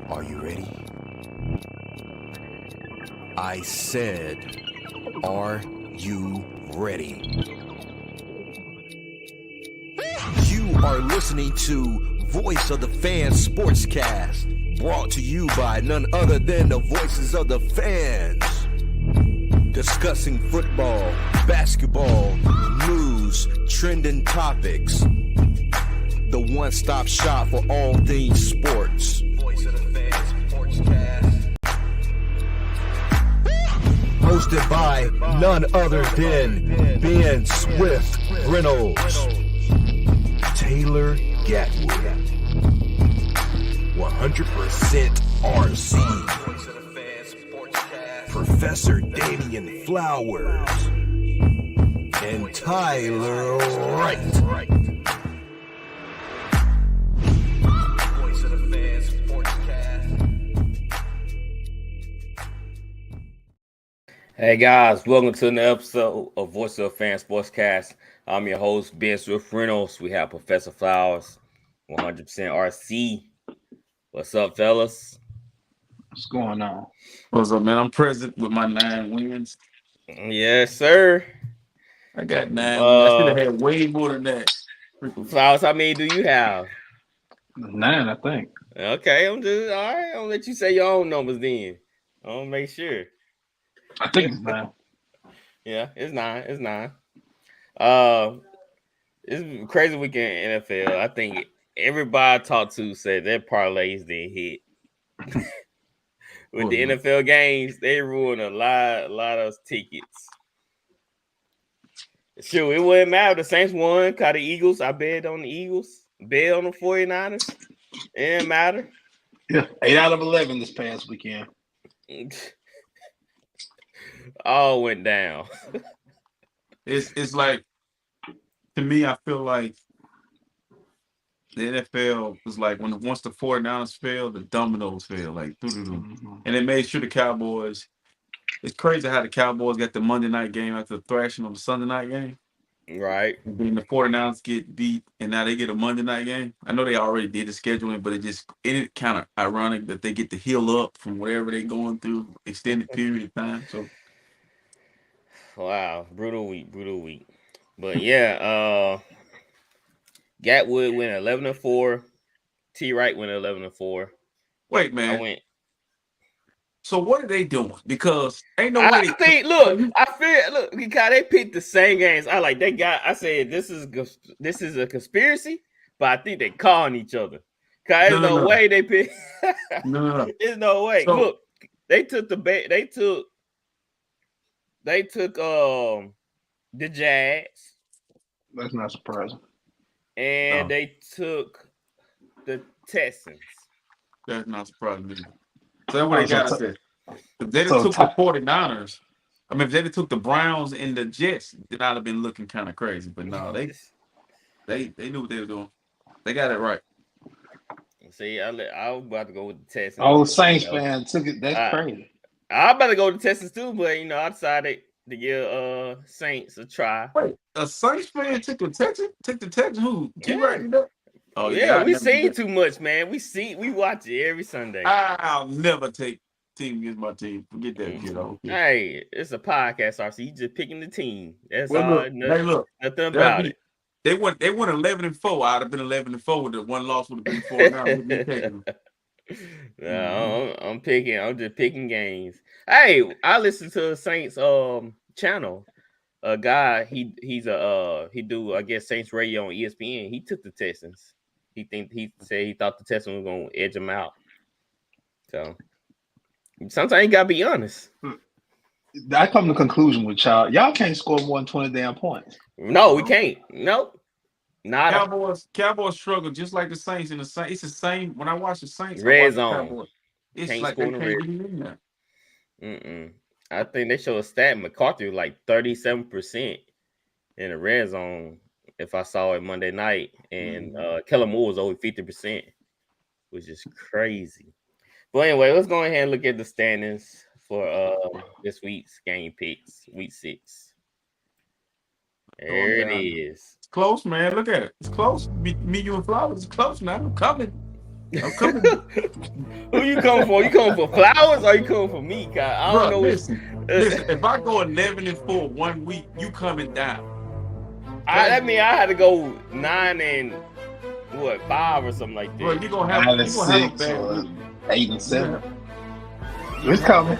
Are you ready? I said, are you ready? You are listening to Voice of the Fans Sportscast, brought to you by none other than the voices of the fans. Discussing football, basketball, news, trending topics. The one-stop shop for all things sports. Voice of the Fans Sportscast. Hosted by none other than Ben Swift Reynolds, Taylor Gatwood, 100% RC, Professor Damian Flowers, and Tyler Wright. Voice of the Fans Sportscast. Hey guys, welcome to another episode of Voice of the Fans Sportscast. I'm your host, Ben Swift Reynolds. We have Professor Flowers, 100% RC. What's up, fellas? What's going on? What's up, man? I'm present with my 9 wins. Yes, sir. I got 9 wins. I should have had way more than that. Flowers, how many do you have? 9, I think. Okay, I'm just all right. I'm gonna let you say your own numbers then. I'll make sure. I think it's 9. Yeah, it's 9. It's 9. It's a crazy weekend in NFL. I think everybody I talked to said their parlays didn't hit. With the NFL games, they ruined a lot of tickets. Sure, it wouldn't matter. The Saints won. Caught the Eagles. I bet on the Eagles. Bet on the 49ers. It didn't matter. Yeah, 8 out of 11 this past weekend. All went down. It's like, to me, I feel like the NFL was like once the 49ers failed, the dominoes fell. Like, and they made sure the Cowboys. It's crazy how the Cowboys got the Monday night game after the thrashing on the Sunday night game. Right. And then the 49ers get beat, and now they get a Monday night game. I know they already did the scheduling, but it kind of ironic that they get to heal up from whatever they're going through extended period of time. So, wow, brutal week. But yeah, Gatwood went 11-4. T. Wright went 11-4. Wait, man. I went. So what are they doing? Because ain't no way. I think. Look, because they picked the same games. I said this is a conspiracy, but I think they calling each other. Cause there's no way they picked. No. There's no way. So, look, they took the Jags. That's not surprising. And they took the Texans. That's not surprising. So that's what they got to say. If they took the 49ers, I mean, if they took the Browns and the Jets, then I'd have been looking kind of crazy. But no, they knew what they were doing. They got it right. See, I was about to go with the Texans. All the Saints fans took it. That's crazy. I was about to go with the Texans too, but I decided to give Saints a try. Wait, a Saints fan took the Texans? Took the Texans? Who? Yeah. Oh yeah, we seen too much, man. We watch it every Sunday. I'll never take team against my team. Forget that, kiddo. Hey, it's a podcast, RC. You just picking the team. That's all. Look, nothing about it. They won 11-4. I'd have been 11-4 with the one loss would have been 4. No, I'm just picking games. Hey, I listen to the Saints channel. A guy, he do I guess Saints radio on ESPN. He took the Texans. He said he thought the Texans were gonna edge him out. So sometimes you gotta be honest. I come to the conclusion with y'all. Y'all can't score more than 20 damn points. No, we can't. Nope. Not Cowboys struggle just like the Saints. And it's the same. When I watch the Saints, red zone. Cowboys, it's like they can't get in there. I think they show a stat. McCarthy was like 37% in the red zone. If I saw it Monday night, and Kellen Moore was over 50%, which is crazy. But anyway, let's go ahead and look at the standings for this week's game picks, week 6. There it is. It's close, man. Look at it. It's close. Me, you, and Flowers. It's close now. I'm coming. I'm coming. Who you coming for? You coming for Flowers or you coming for me? I don't know. Listen. If I go 11-4 1 week, you coming down. That mean I had to go 9-5 or something like that. Bro, you gonna have a 6 bad or week. 8-7. It's coming.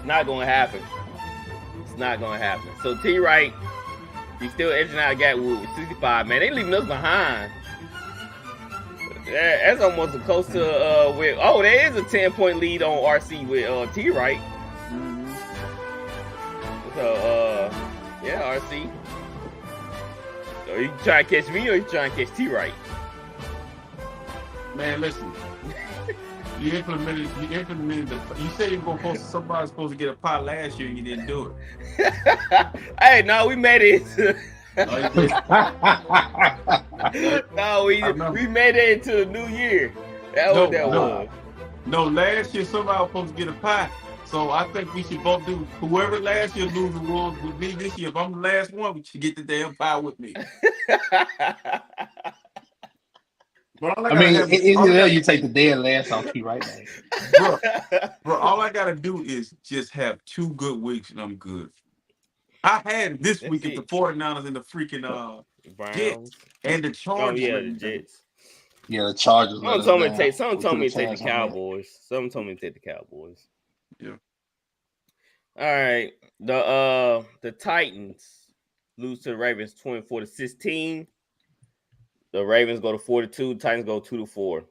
Not gonna happen. It's not gonna happen. So T Wright, he's still edging out Gatwood with 65. Man, they leaving us behind. That's almost close to with. Oh, there is a 10-point lead on RC with T Wright. Mm-hmm. So yeah, RC. Are you trying to catch me or you trying to catch T Wright? Man, listen. You implemented you said you were somebody's supposed to get a pot last year and you didn't do it. Hey, no, we made it. No, we made it into the new year. That was that was. No, last year somebody was supposed to get a pie. So I think we should both do whoever last year loser was with me this year. If I'm the last one, we should get the damn pie with me. I mean, you take the dead last off T right now. Bro, all I gotta do is just have 2 good weeks and I'm good. I had this week at the 49ers and the freaking Jets and the Chargers. Oh yeah, the Jets. Yeah, the Chargers. Someone told me to take the Cowboys. Someone told me to take the Cowboys. Yeah. All right. The Titans lose to the Ravens 24-16. The Ravens go to 4-2. Titans go 2-4.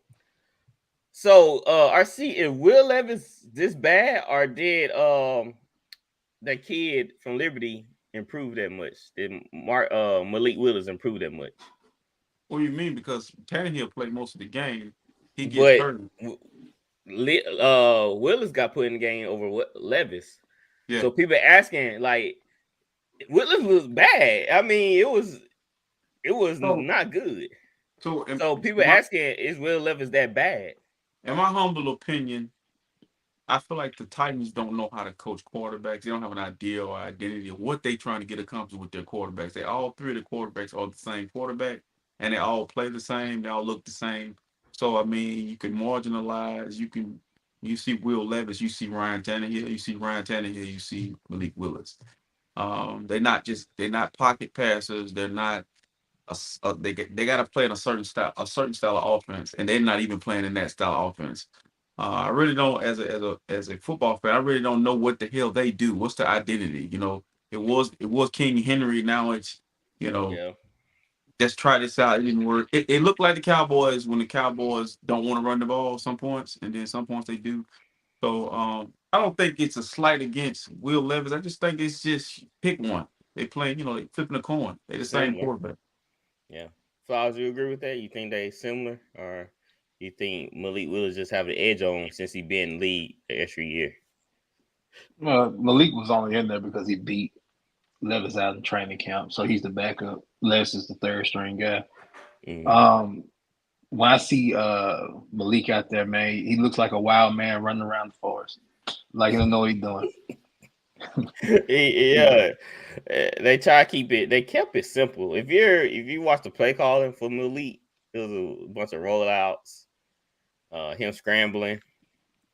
So, RC, is Will Levis this bad, or did that kid from Liberty improve that much? Did Malik Willis improve that much? What do you mean? Because Tannehill played most of the game. He gets hurt. Willis got put in the game over Levis. Yeah. So people asking, like, Willis was bad. I mean, it was not good. So people asking, is Will Levis that bad? In my humble opinion, I feel like the Titans don't know how to coach quarterbacks. They don't have an idea or identity of what they're trying to get accomplished with their quarterbacks. All 3 of the quarterbacks are the same quarterback, and they all play the same. They all look the same. So, I mean, you can marginalize. You see Will Levis. You see Ryan Tannehill. You see You see Malik Willis. They're not pocket passers. They're not. They got to play in a certain style of offense, and they're not even playing in that style of offense. I really don't, as a football fan, I really don't know what the hell they do. What's their identity? You know, it was King Henry. Now it's let's try this out. It didn't work. It looked like the Cowboys when the Cowboys don't want to run the ball some points, and then some points they do. So I don't think it's a slight against Will Levis. I just think it's just pick one. They playing, they flipping a coin. They the same quarterback. Yeah. Flowers, you agree with that? You think they similar, or you think Malik Willis just have the edge on since he been in the league the extra year? Malik was only in there because he beat Levis out in training camp, so he's the backup. Levis is the 3rd string guy. Mm-hmm. When I see Malik out there, man, he looks like a wild man running around the forest, like he don't know what he's doing. Yeah, they try to keep it. They kept it simple. If you watch the play calling for Malik, it was a bunch of rollouts, him scrambling.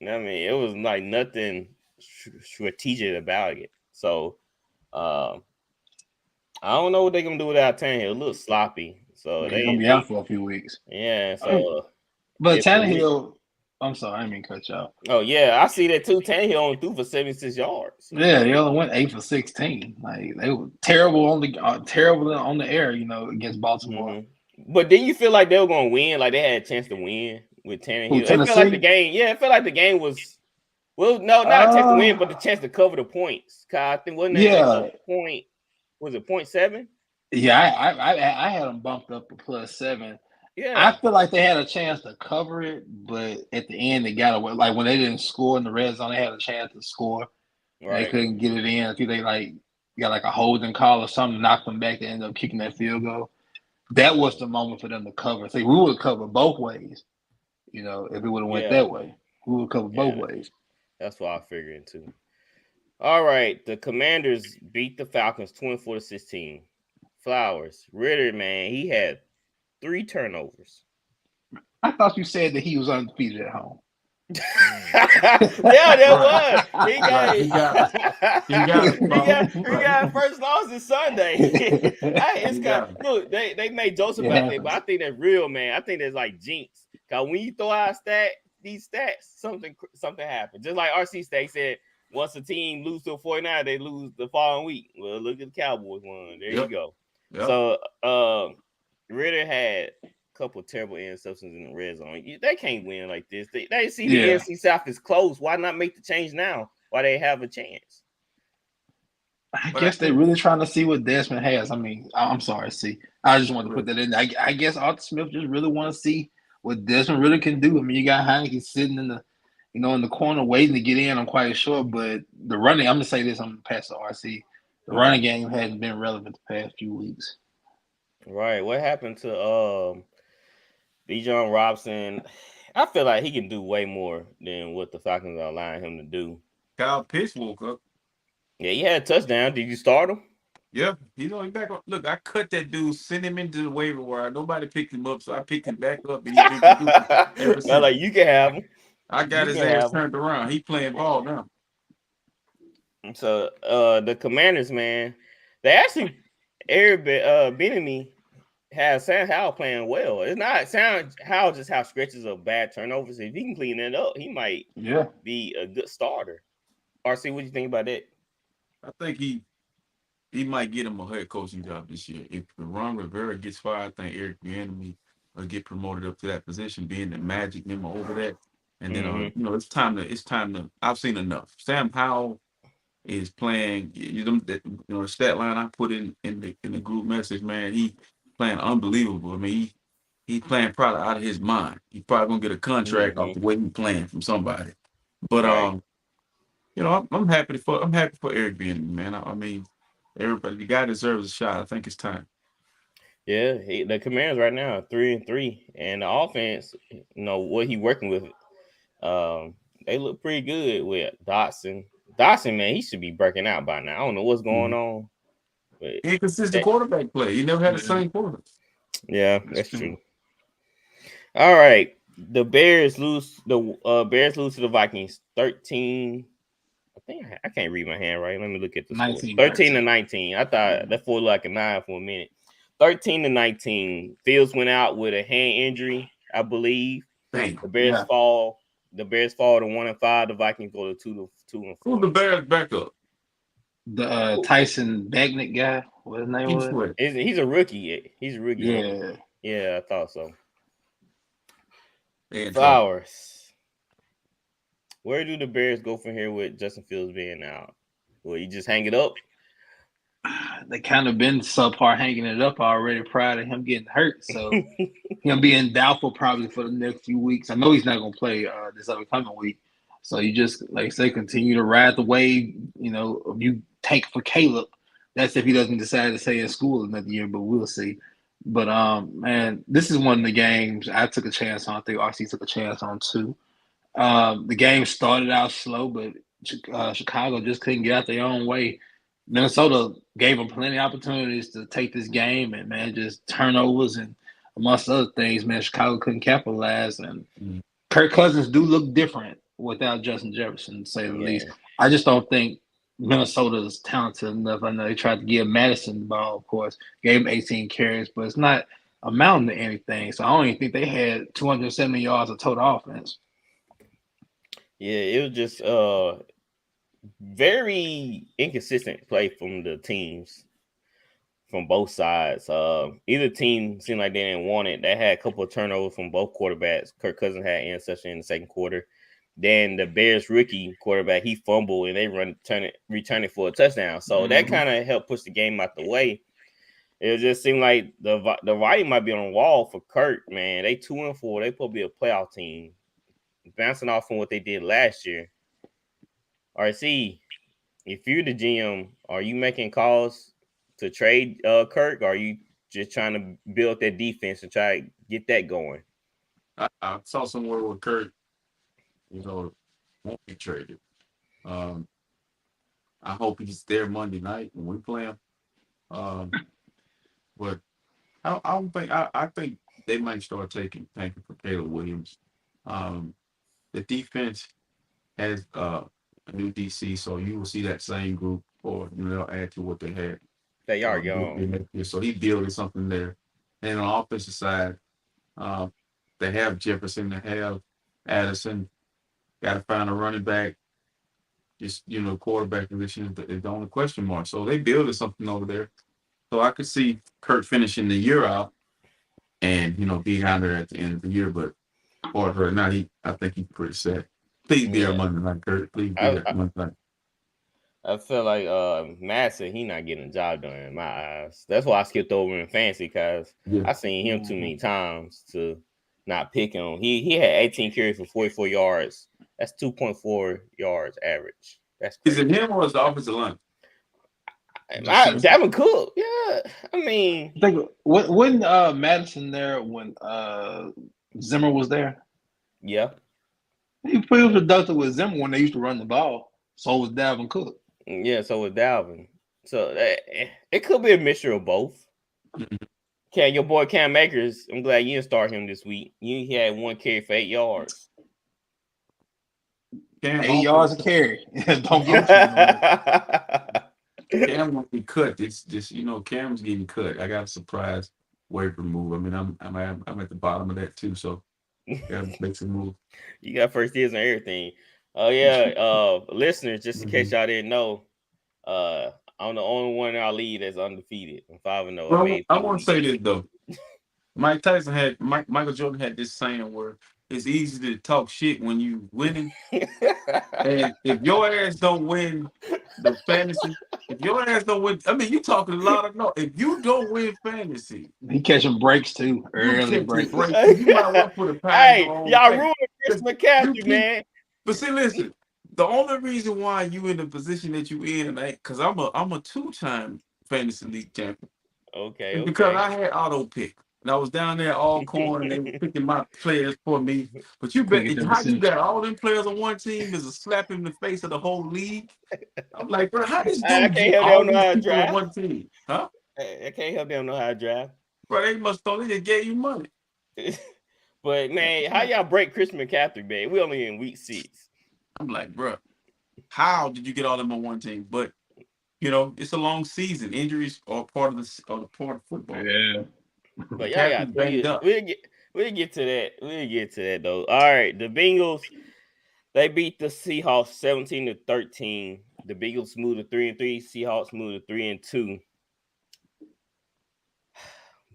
I mean, it was like nothing strategic about it. So, I don't know what they're gonna do without Tannehill. A little sloppy. So they're gonna be out for a few weeks. Yeah. So, but Tannehill. I'm sorry, I didn't mean to cut y'all. Oh yeah, I see that too. Tannehill only threw for 76 yards. Yeah, they only went 8 for 16. Like they were terrible on the air, against Baltimore. Mm-hmm. But then you feel like they were gonna win, like they had a chance to win with Tannehill. It felt like the game. Yeah, it felt like the game was. Well, no, not a chance to win, but the chance to cover the points. I think wasn't that point? Was it 0.7? Yeah, I had them bumped up to +7. Yeah, I feel like they had a chance to cover it, but at the end they got away. Like when they didn't score in the red zone, they had a chance to score. Right. They couldn't get it in. I think they got a holding call or something, knocked them back. They ended up kicking that field goal. That was the moment for them to cover. See, we would cover both ways. If it would have went that way, we would cover both ways. That's what I figured too. All right, the Commanders beat the Falcons 24-16. Flowers, Ritter, man, he had 3 turnovers. I thought you said that he was undefeated at home. Yeah, there was. He got Right. He got it. he got first loss this Sunday. It's He kind got it. look, they made Joseph It out there, but I happens. think that's real, man. I think that's like jinx. Cause when you throw out these stats, something happens. Just like RC State said, once a team lose to a 49, they lose the following week. Well, look at the Cowboys one. There you go. Yep. So Ritter had couple of terrible interceptions in the red zone. They can't win like this. They see the NFC South is close. Why not make the change now? Why they have a chance? I guess they're really trying to see what Desmond has. I mean, I'm sorry, see. I just wanted to put that in. I guess Arthur Smith just really want to see what Desmond really can do. I mean, you got Heineke sitting in the, in the corner waiting to get in. I'm quite sure, but the running. I'm gonna say this. I'm gonna pass to RC. The running game hasn't been relevant the past few weeks. Right. What happened to Bijan Robinson? I feel like he can do way more than what the Falcons are allowing him to do. Kyle Pitts woke up. Yeah, he had a touchdown. Did you start him? Yeah, he's only back up. Look, I cut that dude, sent him into the waiver wire. Nobody picked him up, so I picked him back up, and he's been producing ever since. Like you can have him. I got his ass turned around. He playing ball now. So the Commanders, man, they actually Eric Bieniemy has Sam Howell playing well. It's not Sam Howell just have stretches of bad turnovers. If he can clean that up, he might be a good starter. RC, what do you think about that? I think he might get him a head coaching job this year. If Ron Rivera gets fired, I think Eric Bieniemy will get promoted up to that position, being the Magic them over that. And then it's time to. I've seen enough. Sam Howell is playing. The stat line I put in the group message, man. He playing unbelievable. I mean, he's playing probably out of his mind. He's probably gonna get a contract off the way he's playing from somebody. But I'm happy for Eric Bieniemy, man. I mean, everybody, the guy deserves a shot. I think it's time. Yeah, the Commanders right now are 3-3, and the offense, what he working with, they look pretty good with Dotson. Dotson, man, he should be breaking out by now. I don't know what's going on. But inconsistent quarterback play. He never had the same quarterback. Yeah, that's true. All right, the Bears lose. The Bears lose to the Vikings 13. I think I can't read my hand right. Let me look at the score. 13-19. I thought that felt like a 9 for a minute. 13-19. Fields went out with a hand injury, I believe. Dang. The Bears fall. The Bears fall to 1-5. The Vikings go to 2-4. Who's the Bears backup? The Tyson Bagnick guy. What his name was? He's a rookie. He's a rookie. Yeah, I thought so. And Flowers. Where do the Bears go from here with Justin Fields being out? Will you just hang it up? They kind of been subpar hanging it up already prior to him getting hurt. So him being doubtful probably for the next few weeks. I know he's not going to play this upcoming week. So you just, like I say, continue to ride the wave. If you tank for Caleb, that's if he doesn't decide to stay in school another year, but we'll see. But, man, this is one of the games I took a chance on. I think RC took a chance on too. The game started out slow, but Chicago just couldn't get out their own way. Minnesota gave them plenty of opportunities to take this game, and man, just turnovers and amongst other things, man, Chicago couldn't capitalize. And Kirk Cousins do look different without Justin Jefferson, to say the least. I just don't think Minnesota is talented enough. I know they tried to give Madison the ball, of course, gave him 18 carries, but it's not amounting to anything. So I don't even think they had 270 yards of total offense. Yeah, it was just very inconsistent play from the teams from both sides. Either team seemed like they didn't want it. They had a couple of turnovers from both quarterbacks. Kirk Cousins had an interception in the second quarter. Then the Bears rookie quarterback, he fumbled and they return it for a touchdown. So that kind of helped push the game out the way. It just seemed like the writing might be on the wall for Kirk, man. They 2-4. They supposed to be a playoff team. Bouncing off from what they did last year. RC, if you're the GM, are you making calls to trade Kirk, or are you just trying to build that defense and try to get that going? I saw somewhere where Kirk, won't be traded. I hope he's there Monday night when we play him. But I don't think I think they might start tanking for Caleb Williams. The defense has a new DC, so you will see that same group, or they'll add to what they had. They are young. So he's building something there. And on the offensive side, they have Jefferson, they have Addison. Got to find a running back. Just quarterback position is the only question mark. So they building something over there. So I could see Kurt finishing the year out, and being out there at the end of the year. But for her now, I think he's pretty set. Please be our Monday night, Kurt. Please be our Monday night. I feel like Madison, he not getting a job done in my eyes. That's why I skipped over in fantasy, because I seen him too many times to not pick him. He had 18 carries for 44 yards. That's 2.4 yards average. That's crazy. Is it him or is the offensive line? Dalvin Cook. Yeah. I mean, wasn't Madison there when Zimmer was there? Yeah. He was productive with Zimmer when they used to run the ball. So was Dalvin Cook. Yeah, so was Dalvin. So it could be a mixture of both. Okay, your boy Cam Akers, I'm glad you didn't start him this week. He had 1 carry for 8 yards. 8 yards a carry. Don't get him. Cam won't be cut. It's just Cam's getting cut. I got a surprise waiver move. I mean, I'm at the bottom of that too. So gotta make some move. You got first dibs on everything. Oh yeah, listeners, just in case y'all didn't know, I'm the only one in our league that's undefeated. I'm 5-0. Well, I want to say this though. Michael Jordan had this saying where it's easy to talk shit when you winning. And if your ass don't win the fantasy, I mean, you talking a lot of no. If you don't win fantasy, he catching breaks too. Early breaks. You might want to put a pad. Hey, y'all ruined Chris McCaffrey, man. But see, listen. The only reason why you in the position that you in, because I'm a 2-time fantasy league champion. Okay. Because I had auto pick. And I was down there all corn and they were picking my players for me. But you bet how you got all them players on one team is a slap in the face of the whole league. I'm like, bro, how does I can't help them know how to draft on one team? Huh? I can't help them know how to draft. Bro, they just gave you money. But man, how y'all break Chris McCaffrey, man? We only in week 6. I'm like, bro, how did you get all them on one team? But it's a long season. Injuries are part of football. Yeah. But y'all got we'll get to that. We'll get to that though. All right, the Bengals, they beat the Seahawks 17-13. The Bengals moved to 3-3. Seahawks moved to 3-2.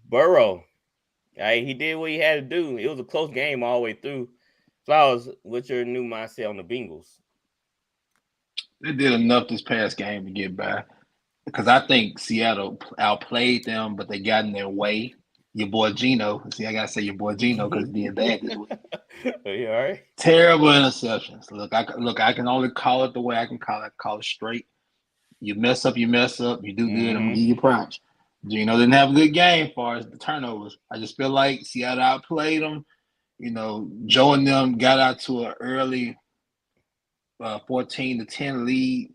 Burrow, he did what he had to do. It was a close game all the way through. Flowers, what's your new mindset on the Bengals? They did enough this past game to get by, because I think Seattle outplayed them, but they got in their way. Your boy Geno. See, I gotta say your boy Geno because he did bad this week. Are you all right? Terrible interceptions. Look, I can only call it the way I can call it. Call it straight. You mess up. You do good. I'm gonna give you props. Geno didn't have a good game as far as the turnovers. I just feel like Seattle outplayed them. Joe and them got out to an early 14-10 lead.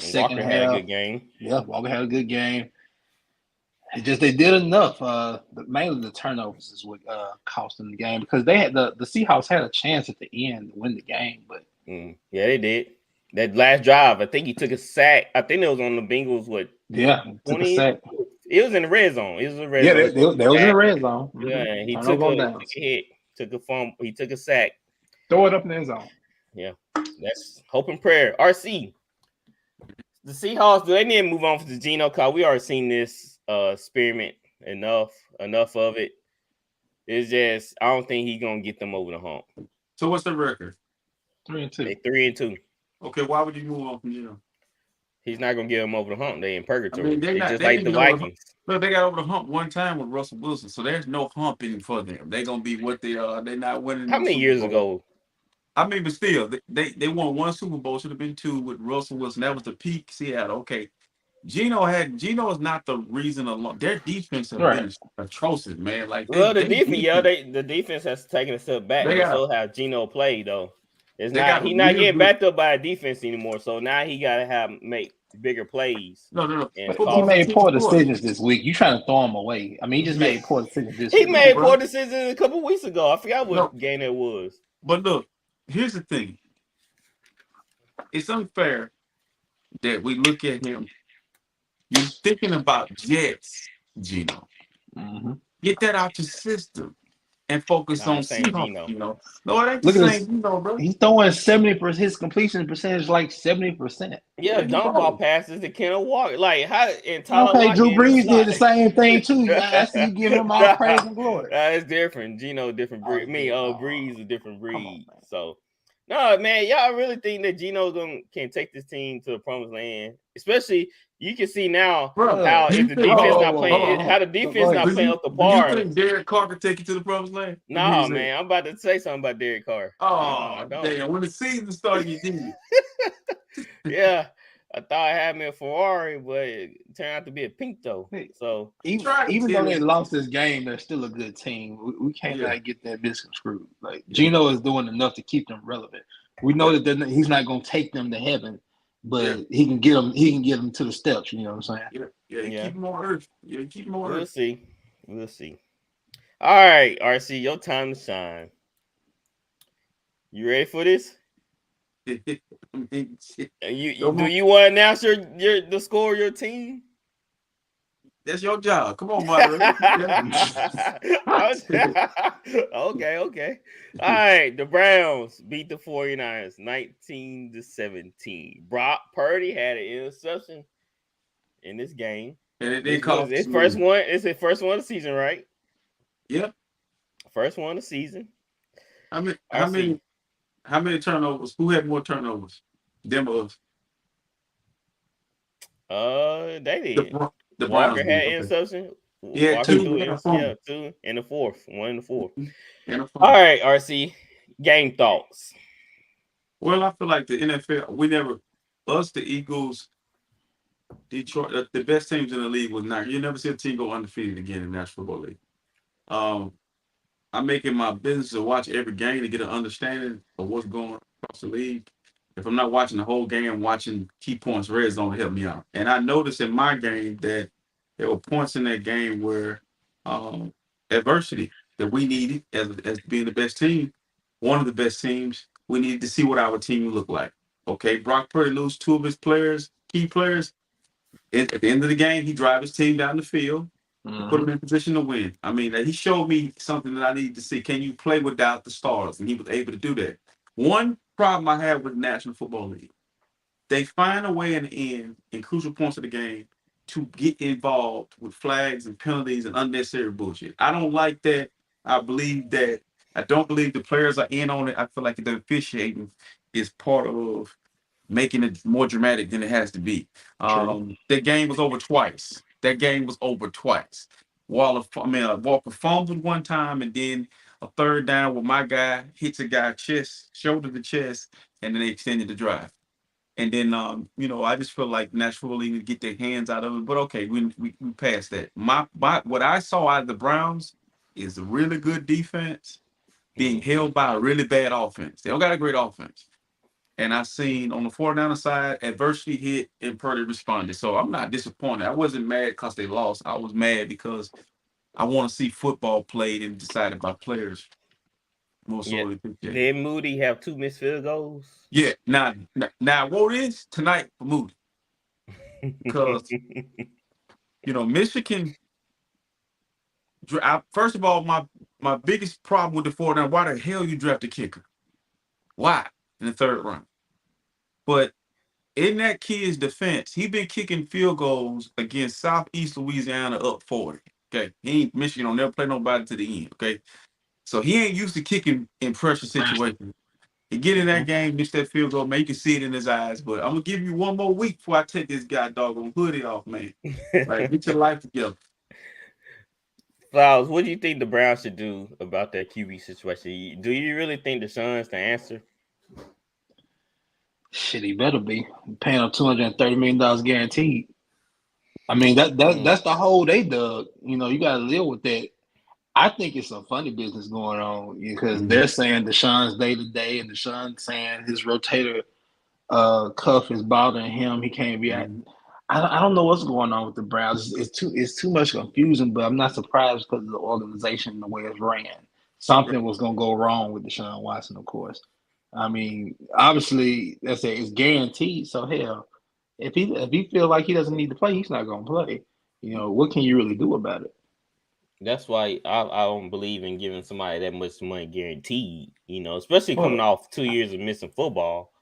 Second half. Had a good game. Yeah, Walker had a good game. It's just they did enough. Mainly the turnovers is what cost them the game, because they had the Seahawks had a chance at the end to win the game, but yeah, they did. That last drive, I think he took a sack. I think it was on the Bengals. What? Yeah, took a sack. It was in the red zone. It was in the red zone. Yeah, they was in the red zone. Yeah, he took a hit, took a fumble. He took a sack. Throw it up in the end zone. Yeah, that's hope and prayer. RC, the Seahawks, do they need to move on for the Geno? Cause we already seen this experiment enough of it. It's just I don't think he's gonna get them over the hump. So what's the record? 3-2. They 3-2. Okay, why would you move on from Geno? He's not gonna get them over the hump. They in purgatory. I mean, they just like the Vikings. Look, they got over the hump one time with Russell Wilson, so there's no humping for them. They're gonna be what they are. They're not winning. How many years ago? I mean, but still, they won one Super Bowl. Should have been 2 with Russell Wilson. That was the peak Seattle. Okay, Geno is not the reason alone. Their defense has been atrocious, man. Like, the defense has taken a step back. They still have Geno play though. He's not getting backed up by a defense anymore. So now he gotta make bigger plays. No. He made poor decisions this week. You trying to throw him away? I mean, he just made poor decisions this week. He made poor decisions a couple weeks ago. I forgot what game it was. But look, here's the thing. It's unfair that we look at him. You're thinking about Jets, Gino. Mm-hmm. Get that out your system and focus on Seahawks. No, it ain't the same Gino, bro. He's throwing 70%. His completion percentage like 70%. Yeah, dump ball passes to Kenneth Walker. Like how and Tyler Lockett, Drew Brees did the same thing too. I see you giving him all praise and glory. It's different. Gino, different breed. Brees a different breed. So no, man, y'all really think that Gino can take this team to the promised land? Especially, you can see now how if the defense not playing, how the defense not playing up the par. Do you think Derek Carr can take you to the promised land? No, man, I'm about to say something about Derek Carr. Oh, damn! When the season started, you did. Yeah, I thought I had me a Ferrari, but it turned out to be a Pinto. So even though they lost this game, they're still a good team. We can't get that misconstrued. Like Gino is doing enough to keep them relevant. We know that he's not going to take them to heaven, but he can get them. He can get them to the steps. You know what I'm saying? Yeah. Keep them on earth. Yeah, keep them on earth. We'll see. All right, RC, your time to shine. You ready for this? Do you want to announce the score of your team? That's your job. Come on, moderator. Okay. All right, the Browns beat the 49ers 19-17. Brock Purdy had an interception in this game. And it didn't cost his first one. It's his first one of the season, right? Yep. First one of the season. How many turnovers? Who had more turnovers? Them or us? They did. The Walker had interception. Yeah, two. Two and the fourth. One in the fourth. All right, RC. Game thoughts. Well, I feel like the NFL, the Eagles, Detroit, the best teams in the league was not. You never see a team go undefeated again in the National Football League. I'm making my business to watch every game to get an understanding of what's going on across the league. If I'm not watching the whole game, I'm watching key points, red zone to help me out. And I noticed in my game that there were points in that game where adversity that we needed as being the best team, one of the best teams, we needed to see what our team looked like. Okay, Brock Purdy lose two of his players, key players. At the end of the game, he drive his team down the field, put him in position to win. I mean, he showed me something that I needed to see. Can you play without the stars? And he was able to do that. One problem I have with the National Football League, they find a way in the end, in crucial points of the game, to get involved with flags and penalties and unnecessary bullshit. I don't like that. I don't believe the players are in on it. I feel like the officiating is part of making it more dramatic than it has to be. That game was over twice. Walker fumbled one time, and then a third down where my guy hits a guy shoulder to chest, and then they extended the drive. And then, I just feel like National League to get their hands out of it. But okay, we passed that. What I saw out of the Browns is a really good defense being held by a really bad offense. They don't got a great offense. And I seen on the 49er side, adversity hit and Purdy responded. So I'm not disappointed. I wasn't mad because they lost. I was mad because I want to see football played and decided by players. Did Moody have 2 missed field goals? Yeah. Now what is tonight for Moody? Because Michigan. First of all, my biggest problem with the 49, why the hell you draft a kicker? Why in the third round? But in that kid's defense, he been kicking field goals against Southeast Louisiana up 40. Okay, Michigan don't never play nobody to the end. Okay. So he ain't used to kicking in pressure situations. He get in that game, miss that field goal, man. You can see it in his eyes. But I'm gonna give you one more week before I take this guy doggone hoodie off, man. Like, get your life together. Flowers, what do you think the Browns should do about that QB situation? Do you really think Deshaun's the answer? Shit, he better be. I'm paying him $230 million guaranteed. I mean, that's the hole they dug. You got to live with that. I think it's some funny business going on because they're saying Deshaun's day-to-day and Deshaun's saying his rotator cuff is bothering him. He can't be at. I don't know what's going on with the Browns. It's too much confusion, but I'm not surprised because of the organization and the way it's ran. Something was gonna go wrong with Deshaun Watson, of course. I mean, obviously, it's guaranteed. So hell, if he feel like he doesn't need to play, he's not gonna play. You know, what can you really do about it? That's why I don't believe in giving somebody that much money guaranteed. You know, especially coming off 2 years of missing football.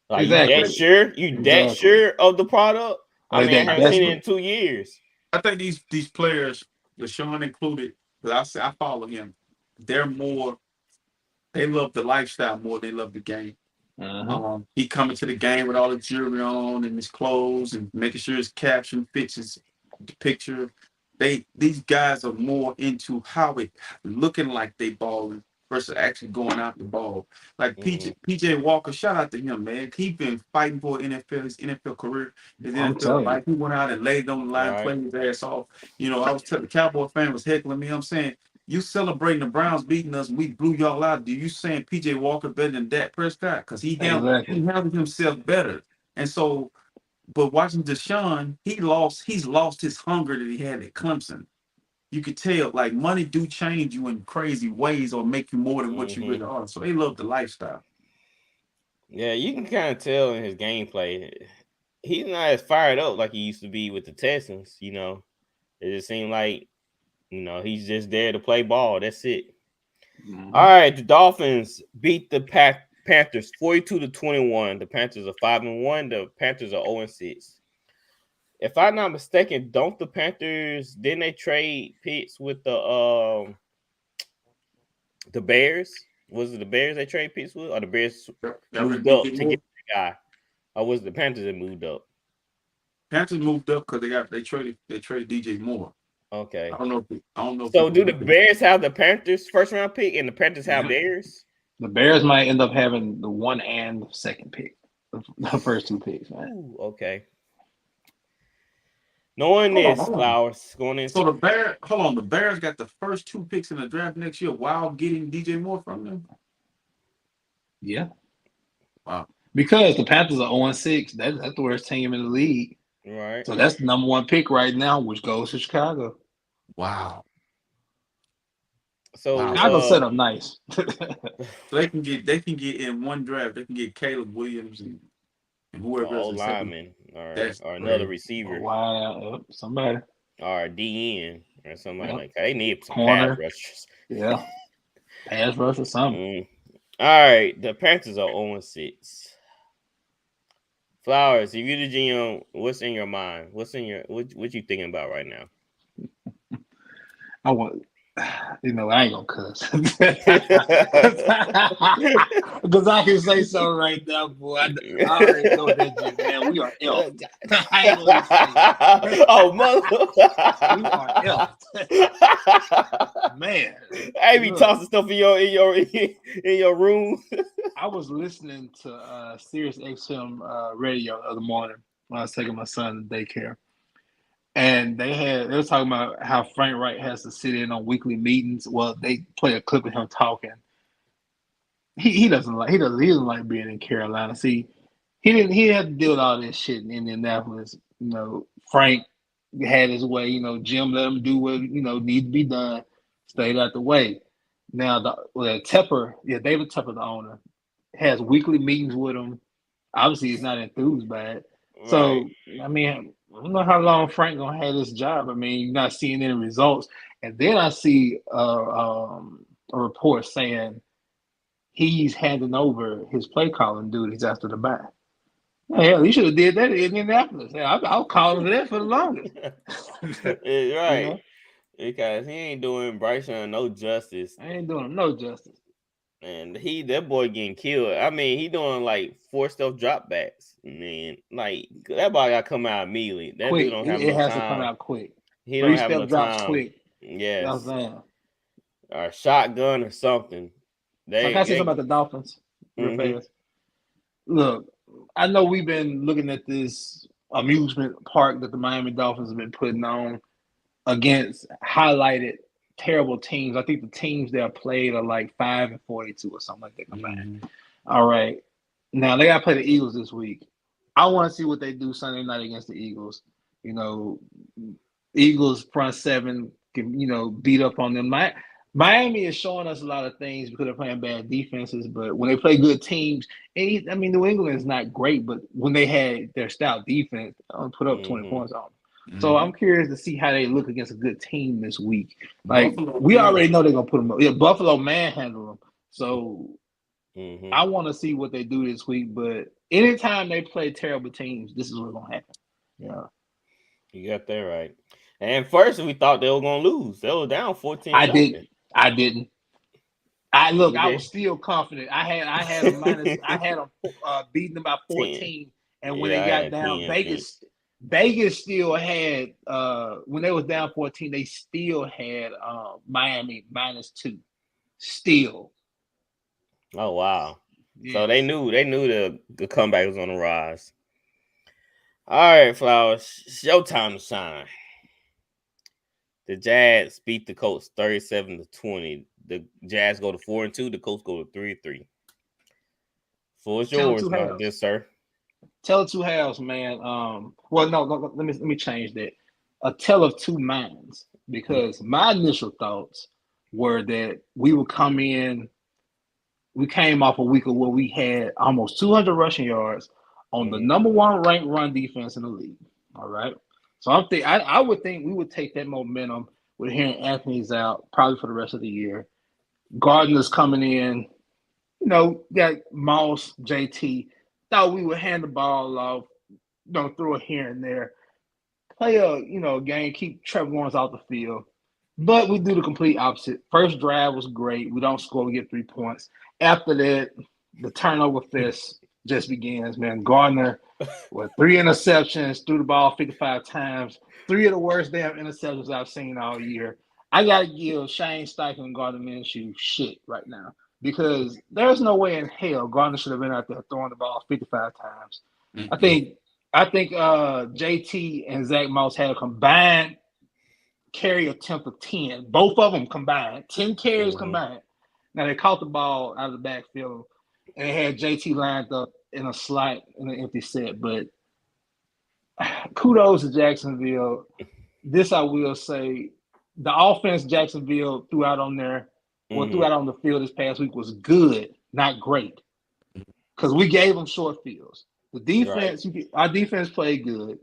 Like exactly. You that sure? You that sure of the product? I mean, I haven't seen it in 2 years. I think these players, Deshaun included, because I follow him. They love the lifestyle more. They love the game. He coming to the game with all the jewelry on and his clothes and making sure his caption fits the picture. These guys are more into how it looking like they balling versus actually going out the ball. Like PJ Walker, shout out to him, man. He been fighting for his NFL career, his NFL life. He went out and laid on the line, playing his ass off. You know, I was telling the Cowboy fan was heckling me. I'm saying, you celebrating the Browns beating us and we blew y'all out. Do you saying PJ Walker better than Dak Prescott? Because he handled himself better. And so, but watching Deshaun, he's lost his hunger that he had at Clemson. You could tell, like, money do change you in crazy ways or make you more than what you really are. So they love the lifestyle. Yeah, you can kind of tell in his gameplay. He's not as fired up like he used to be with the Texans, you know. It just seemed like, you know, he's just there to play ball. That's it. All right, the Dolphins beat the Panthers 42-21. The Panthers are 5-1. The Panthers are 0-6. If I'm not mistaken, didn't they trade Pitts with the Bears? Was it the Bears they trade Pitts with, or the Bears moved up to get the guy? Or was it the Panthers that moved up? Panthers moved up because they traded DJ Moore. Okay. I don't know. So do the Bears have the Panthers first round pick and the Panthers have theirs? The Bears might end up having the 1 and 2nd pick, the first 2 picks, man. Ooh, okay. Knowing this, Flowers going into the Bears got the first 2 picks in the draft next year while getting DJ Moore from them. Yeah. Wow. Because the Panthers are 0-6. That's the worst team in the league. Right. So that's the number 1 pick right now, which goes to Chicago. Wow. So Chicago set up nice. So they can get in one draft. They can get Caleb Williams and whoever else. Lineman or another receiver. Wow, somebody. Or DN or somebody like that. They need some corner. pass rushers. Yeah. Pass rush or something. All right. The Panthers are 0-6. Flowers, if you're the GM, what's in your mind? What you thinking about right now? I ain't gonna cuss. Because I can say so right now, boy. I already know that, man. We are ill. I ain't gonna say oh, mother. We are ill. Man. I be tossing stuff in your room. I was listening to Sirius XM radio the other morning when I was taking my son to daycare. And they were talking about how Frank Wright has to sit in on weekly meetings. Well, they play a clip of him talking. He doesn't like being in Carolina. See, he had to deal with all this shit in Indianapolis. You know, Frank had his way. You know, Jim let him do what need to be done. Stayed out the way. Now David Tepper, the owner, has weekly meetings with him. Obviously, he's not enthused by it. Right. So I mean, I don't know how long Frank gonna have this job. I mean, you're not seeing any results. And then I see a report saying he's handing over his play calling duties after the bye. Hell, he should have did that in Indianapolis. I'll call him for that for the longest. Right. You know? Because he ain't doing Bryson no justice. I ain't doing him no justice. And that boy getting killed. I mean, he doing like 4 stealth dropbacks. Man, like that boy got to come out immediately. That quick. Dude don't have it no has time. To come out quick. He don't have no drops time. Quick. Yes. That's saying. Or a shotgun or something. I say something about the Dolphins real fast. Look, I know we've been looking at this amusement park that the Miami Dolphins have been putting on against highlighted terrible teams. I think the teams they have played are like 5-42 or something like that combined. All right. Now they got to play the Eagles this week. I want to see what they do Sunday night against the Eagles. You know, Eagles front seven can beat up on them. Miami is showing us a lot of things because they're playing bad defenses, but when they play good teams, New England is not great, but when they had their stout defense, they put up 20 points on them. So I'm curious to see how they look against a good team this week. Like we already know they're gonna put them up. Yeah, Buffalo manhandle them. So I want to see what they do this week. But anytime they play terrible teams, this is what's gonna happen. Yeah, you got that right. And first we thought they were gonna lose. They were down 14. I didn't. I was still confident. I had a minus. I had them beating them by 14, and when they got down, Vegas still had when they was down 14, they still had Miami -2. Still. Oh wow! Yeah. So they knew the comeback was on the rise. All right, Flowers, it's your time to shine. The Jazz beat the Colts 37-20. The Jazz go to 4-2. The Colts go to 3-3. So it's yours, my good sir. Tell of two halves, man. Well, no, let me change that. A tell of two minds, because my initial thoughts were that we would come in. We came off a week of where we had almost 200 rushing yards on the number one ranked run defense in the league. All right. So I would think we would take that momentum with hearing Anthony's out probably for the rest of the year. Gardner's coming in, got Moss, JT. Thought we would hand the ball off, throw it here and there. Play a game, keep Trevor Lawrence out the field. But we do the complete opposite. First drive was great. We don't score, we get 3 points. After that, the turnover fest just begins, man. Gardner with 3 interceptions, threw the ball 55 times. 3 of the worst damn interceptions I've seen all year. I got to give Shane Steichen and Gardner Minshew shit right now, because there's no way in hell Gardner should have been out there throwing the ball 55 times. I think JT and Zach Moss had a combined carry attempt of 10. Both of them combined. 10 carries combined. Now, they caught the ball out of the backfield and they had JT lined up in a slot in an empty set. But kudos to Jacksonville. This I will say, the offense Jacksonville threw out on the field this past week was good, not great. Because we gave them short fields. The defense, our defense played good,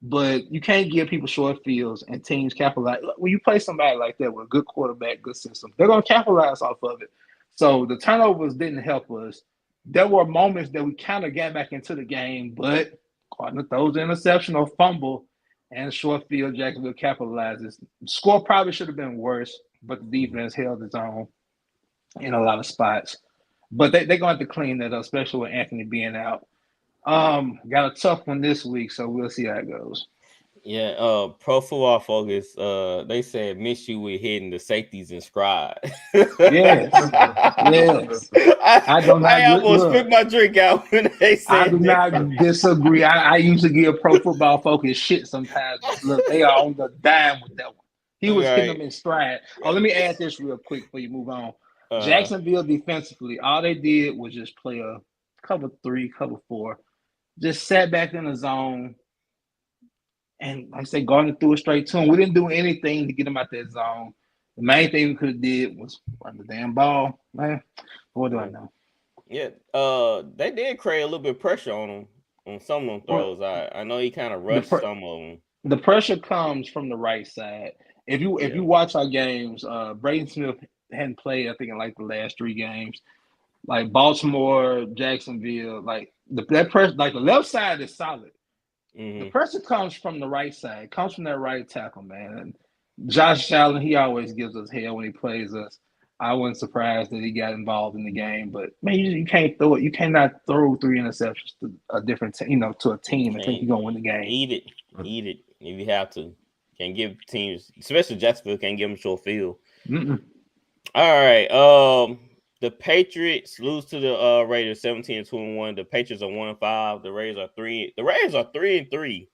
but you can't give people short fields and teams capitalize. When you play somebody like that with a good quarterback, good system, they're going to capitalize off of it. So the turnovers didn't help us. There were moments that we kind of got back into the game, but Gardner throws an interception or fumble, and short field Jacksonville capitalizes. The score probably should have been worse, but the defense held its own in a lot of spots. But they're going to have to clean that up, especially with Anthony being out. Got a tough one this week, so we'll see how it goes. Yeah, Pro Football Focus, they said miss you with hitting the safeties and scribe. Yes. I almost spit my drink out when they said I do not disagree. I usually give Pro Football Focus shit sometimes. Look, they are on the dime with that one. He was hitting them in stride. Oh, let me add this real quick before you move on. Jacksonville defensively, all they did was just play a cover 3, cover 4. Just sat back in the zone. And like I said, Gardner threw it straight to him. We didn't do anything to get him out that zone. The main thing we could have did was run the damn ball. Man, what do I know? Yeah, they did create a little bit of pressure on him on some of them throws. I know he kind of rushed some of them. The pressure comes from the right side. If you watch our games, Braden Smith hadn't played, I think, in like the last 3 games. Like Baltimore, Jacksonville, like that pressure, like the left side is solid. The pressure comes from the right side, comes from that right tackle, man. And Josh Allen, he always gives us hell when he plays us. I wasn't surprised that he got involved in the game, but man, you can't throw it. You cannot throw 3 interceptions to a different, to a team and think you're gonna win the game. Eat it if you have to. Can't give teams, especially Jacksonville, can't give them short field. All right, the Patriots lose to the Raiders 17-21. The Patriots are 1-5. The Raiders are 3. The Raiders are 3-3.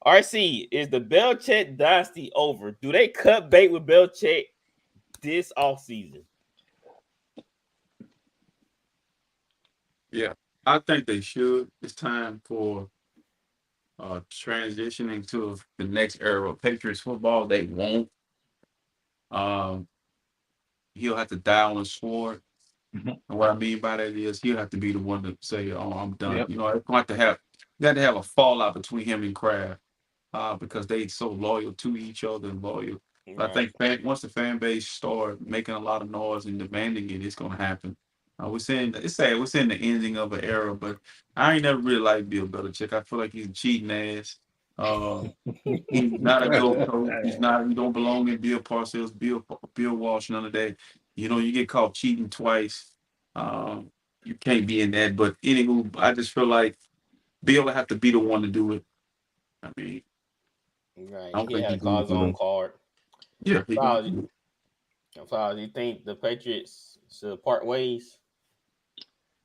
RC, is the Belichick dynasty over? Do they cut bait with Belichick this offseason? Yeah. I think they should. It's time for transitioning to the next era of Patriots football. They won't. Um, he'll have to die on a sword. Mm-hmm. And what I mean by that is he'll have to be the one to say, "Oh, I'm done." Yep. You know, it's going to have got to have a fallout between him and Kraft because they so loyal to each other and loyal. But I Right. think once the fan base start making a lot of noise and demanding it, it's going to happen. We're saying it's sad. We're saying the ending of an era, but I ain't never really liked Bill Belichick. I feel like he's a cheating ass. Um, he's not a GOAT coach. He's not. He don't belong in Bill Parcells, Bill Walsh, none of that. You know, you get caught cheating twice. Um, you can't be in that. But anywho, I just feel like Bill will have to be the one to do it. I mean, Right. I don't He think had he's to going call to his do own it. card. Yeah, he's going to Flowers, do it. You think the Patriots should part ways?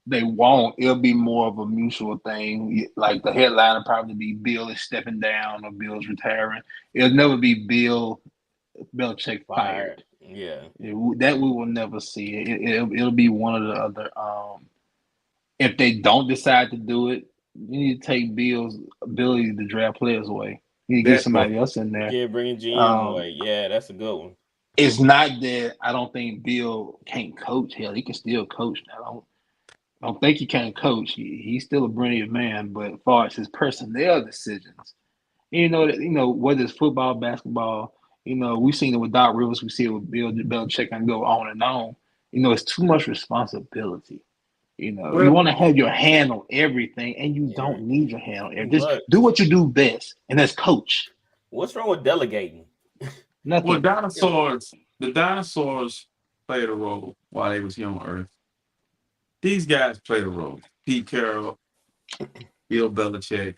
They won't. It'll be more of a mutual thing. Like the headline will probably be Bill is stepping down or Bill's retiring. It'll never be Bill Belichick Fired. fired. Yeah. That we will never see. It'll be one of the other. If they don't decide to do it, you need to take Bill's ability to draft players away. You need to get That part. somebody else in there. Yeah, bringing GM Um, away. Yeah, that's a good one. it's not that I don't think Bill can't coach. Hell, he can still coach. I don't think he can't coach. He's still a brilliant man, but as far as his personnel decisions, whether it's football, basketball, we've seen it with Doc Rivers, we see it with Bill Belichick, and go on and on. It's too much responsibility. You Well, want to have your hand on everything, and you Yeah. don't need your hand on everything. Just But do what you do best, and that's coach. what's wrong with delegating? well, Nothing. the dinosaurs played a role while they was here on Earth. These guys played a role. Pete Carroll, Bill Belichick,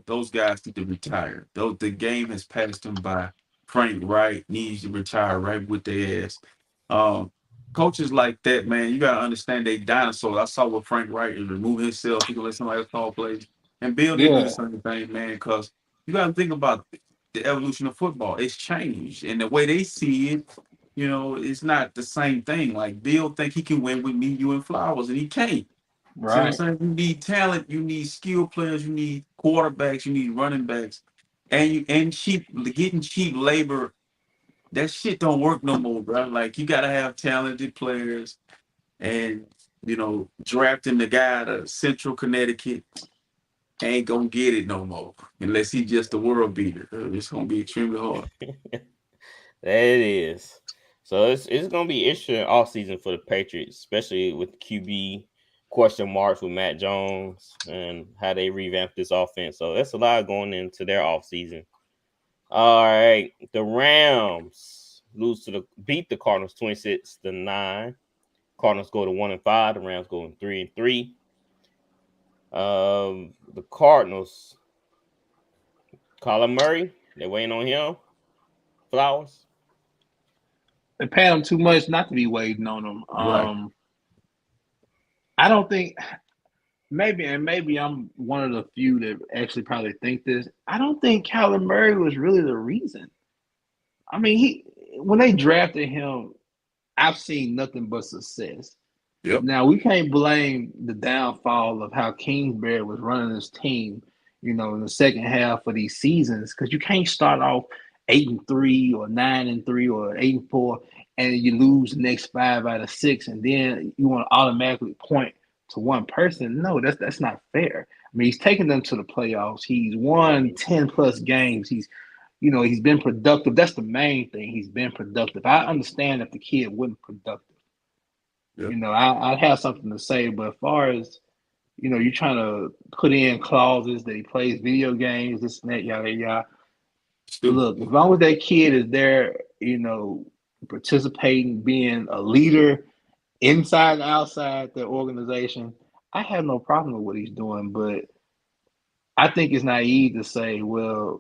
those guys need to retire. Though the game has passed them by. Frank Wright needs to retire right with their ass. Um, Coaches like that, man, you gotta understand they dinosaurs. I saw what Frank Wright is remove himself. He can let somebody else call plays. And Bill didn't do the Yeah, same thing, man, because you gotta think about the evolution of football. It's changed. And the way they see it, it's not the same thing. Like Bill think he can win with me, you, and Flowers, and he can't. See what I'm right. saying? You need talent, you need skill players, you need quarterbacks, you need running backs, and getting cheap labor. That shit don't work no more, bro. Like you gotta have talented players, and drafting the guy out of Central Connecticut ain't gonna get it no more unless he just a world beater. It's gonna be extremely hard. That it is. So it's gonna be interesting all season for the Patriots, especially with QB question marks with Matt Jones and how they revamp this offense. So that's a lot going into their off season. All right, the Rams beat the Cardinals 26-9. Cardinals go to 1-5. The Rams go to 3-3. The Cardinals, Kyler Murray, they're waiting on him. Flowers. They pay him too much not to be waiting on him. Right. I don't think maybe I'm one of the few that actually probably think this. I don't think Kyler Murray was really the reason. I mean, when they drafted him, I've seen nothing but success. Yep. Now we can't blame the downfall of how Kingsbury was running his team, in the second half of these seasons, because you can't start off 8-3 or 9-3 or 8-4, and you lose the next 5 out of 6, and then you want to automatically point to one person. No, that's not fair. I mean, he's taken them to the playoffs. He's won 10 plus games. He's been productive. That's the main thing. He's been productive. I understand if the kid wasn't productive. Yep. I'd have something to say, but as far as you're trying to put in clauses that he plays video games, this and that, yada yada. Stupid. Look, as long as that kid is there, participating, being a leader inside and outside the organization, I have no problem with what he's doing. But I think it's naive to say, well,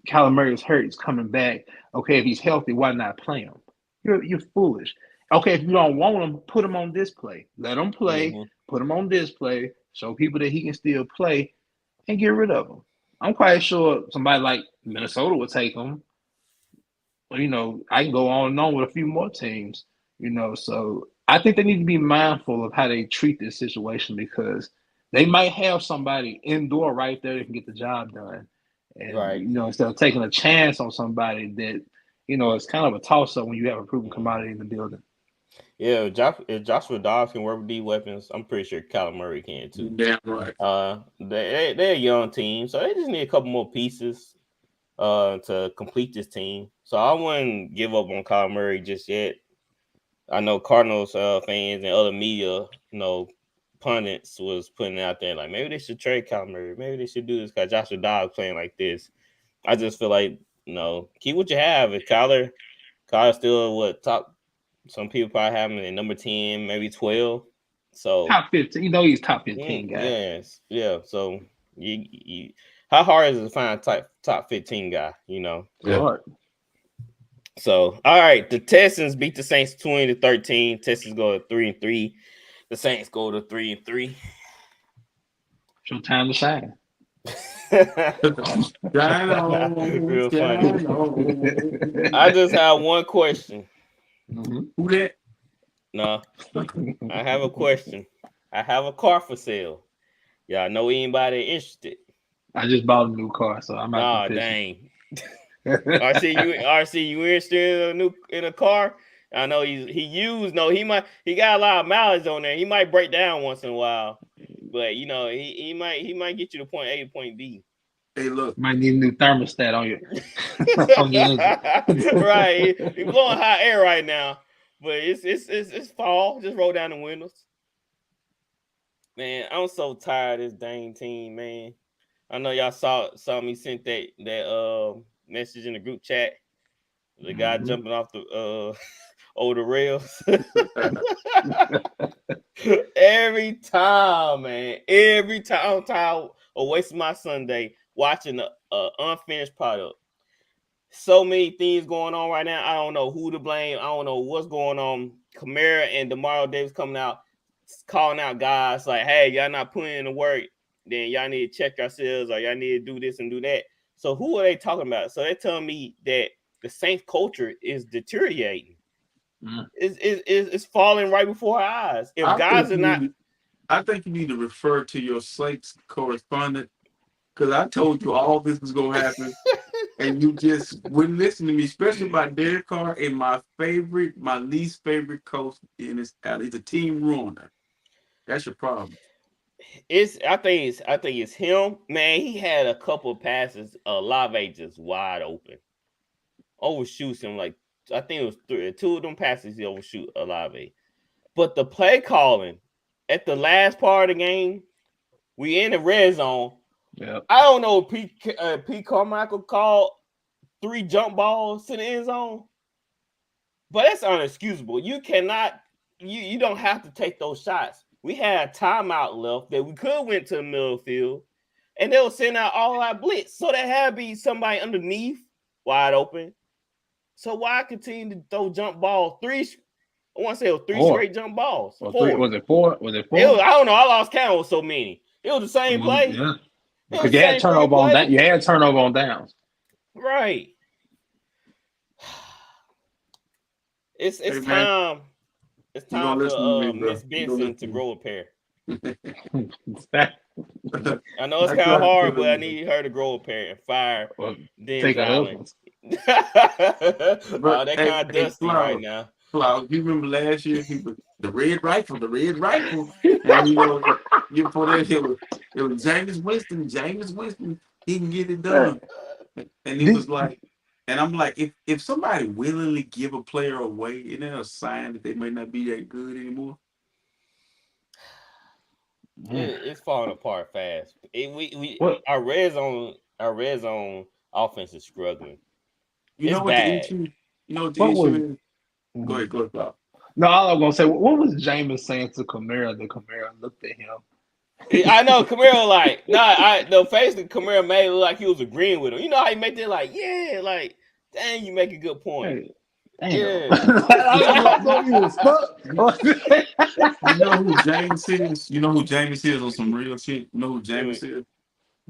Kyler Murray is hurt, he's coming back. Okay, if he's healthy, why not play him? You're foolish. Okay, if you don't want him, put him on display. Let him play. Put him on display. Show people that he can still play, and get rid of him. I'm quite sure somebody like Minnesota would take him. I can go on and on with a few more teams. So I think they need to be mindful of how they treat this situation because they might have somebody indoor right there that can get the job done. And, Right. Instead of taking a chance on somebody that, it's kind of a toss up when you have a proven commodity in the building. Yeah, if Joshua Dobbs can work with these weapons, I'm pretty sure Kyler Murray can too. Damn right. They're a young team, so they just need a couple more pieces to complete this team. So I wouldn't give up on Kyler Murray just yet. I know Cardinals fans and other media, pundits was putting out there like maybe they should trade Kyler Murray, maybe they should do this because Joshua Dobbs playing like this. I just feel like keep what you have. If Kyler still top. Some people probably have him in number 10, maybe 12. So top 15. He's top 15 guy. Yes, yeah. So you how hard is it to find a top 15 guy? Hard. So all right, the Texans beat the Saints 20-13. Texans go to 3-3. The Saints go to 3-3. Show time to shine. Real funny. I just have one question. Mm-hmm. Who that? No, I have a question. I have a car for sale. Y'all know anybody interested? I just bought a new car, so I'm not. Oh dang. RC, you interested in a car? I know he used. No, he got a lot of mileage on there. He might break down once in a while, but he might get you to point A to point B. Hey, look, might need a new thermostat on your engine. Right, he's blowing hot air right now, but it's fall. Just roll down the windows. Man, I'm so tired of this dang team, man. I know y'all saw me sent that message in the group chat. The guy jumping off the over the rails. Every time, man. Every time I'm tired of wasting my Sunday watching an unfinished product. So many things going on right now. I don't know who to blame. I don't know what's going on. Kamara and Demario Davis coming out, calling out guys like, hey, y'all not putting in the work. Then y'all need to check yourselves or y'all need to do this and do that. So who are they talking about? So they're telling me that the Saints culture is deteriorating. It's falling right before our eyes. If guys are not... I think you need to refer to your Saints correspondent because I told you all this was going to happen. And you just wouldn't listen to me, especially about Derek Carr and my least favorite coach in this alley. He's a team ruiner. That's your problem. I think it's him. Man, he had a couple of passes, Olave just wide open. Overshoots him like I think it was two of them passes he overshoot Olave. But the play calling at the last part of the game, we in the red zone. Yeah. I don't know if Pete Carmichael called 3 jump balls to the end zone, but that's unexcusable. You cannot, you don't have to take those shots. We had a timeout left that we could went to the middle of the field, and they were sending out all our blitz. So there had to be somebody underneath wide open. So why continue to throw jump balls? I want to say it was 3 straight jump balls. Was it 4? Was it 4? I don't know. I lost count with so many. It was the same play. Yeah. Because you had turnover on that. You had turnover on downs. Right. It's time. It's time for Miss Benson to grow a pair. I know it's kind of hard, but I need her to grow a pair and fire. Take a husband. They kind of dusty right now. You remember last year? The red rifle. And you put that it was Jameis Winston. Jameis Winston, he can get it done. And he was like, and I'm like, if somebody willingly give a player away, isn't that a sign that they may not be that good anymore? It's falling apart fast. Our red zone offense is struggling. You know what the issue is? Go ahead, Bob. No, all I'm gonna say, what was Jameis saying to Kamara? The Kamara looked at him. I know Kamara the face that Kamara made look like he was agreeing with him. You know how he made that dang, you make a good point. Hey, yeah. You know who James is? You know who James is on some real shit? You know who James is?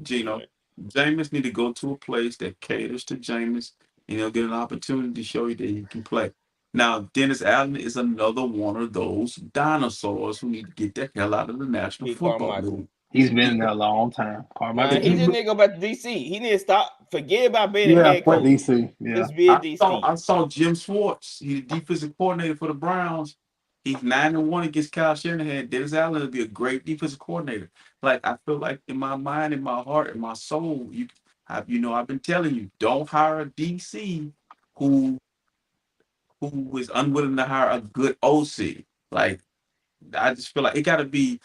Gino. Jameis need to go to a place that caters to Jameis, and he'll get an opportunity to show you that he can play. Now, Dennis Allen is another one of those dinosaurs who need to get the hell out of the National Football League. He's been in there a long time. Nah, he just need to go back to DC. He need to stop. Forget about being a head for coach. DC. Yeah, just be a DC. I saw Jim Schwartz. He's the defensive coordinator for the Browns. He's 9-1 against Kyle Shanahan. Dennis Allen would be a great defensive coordinator. Like, I feel like in my mind, in my heart, in my soul, I've been telling you, don't hire a DC who is unwilling to hire a good OC. Like, I just feel like it got to be,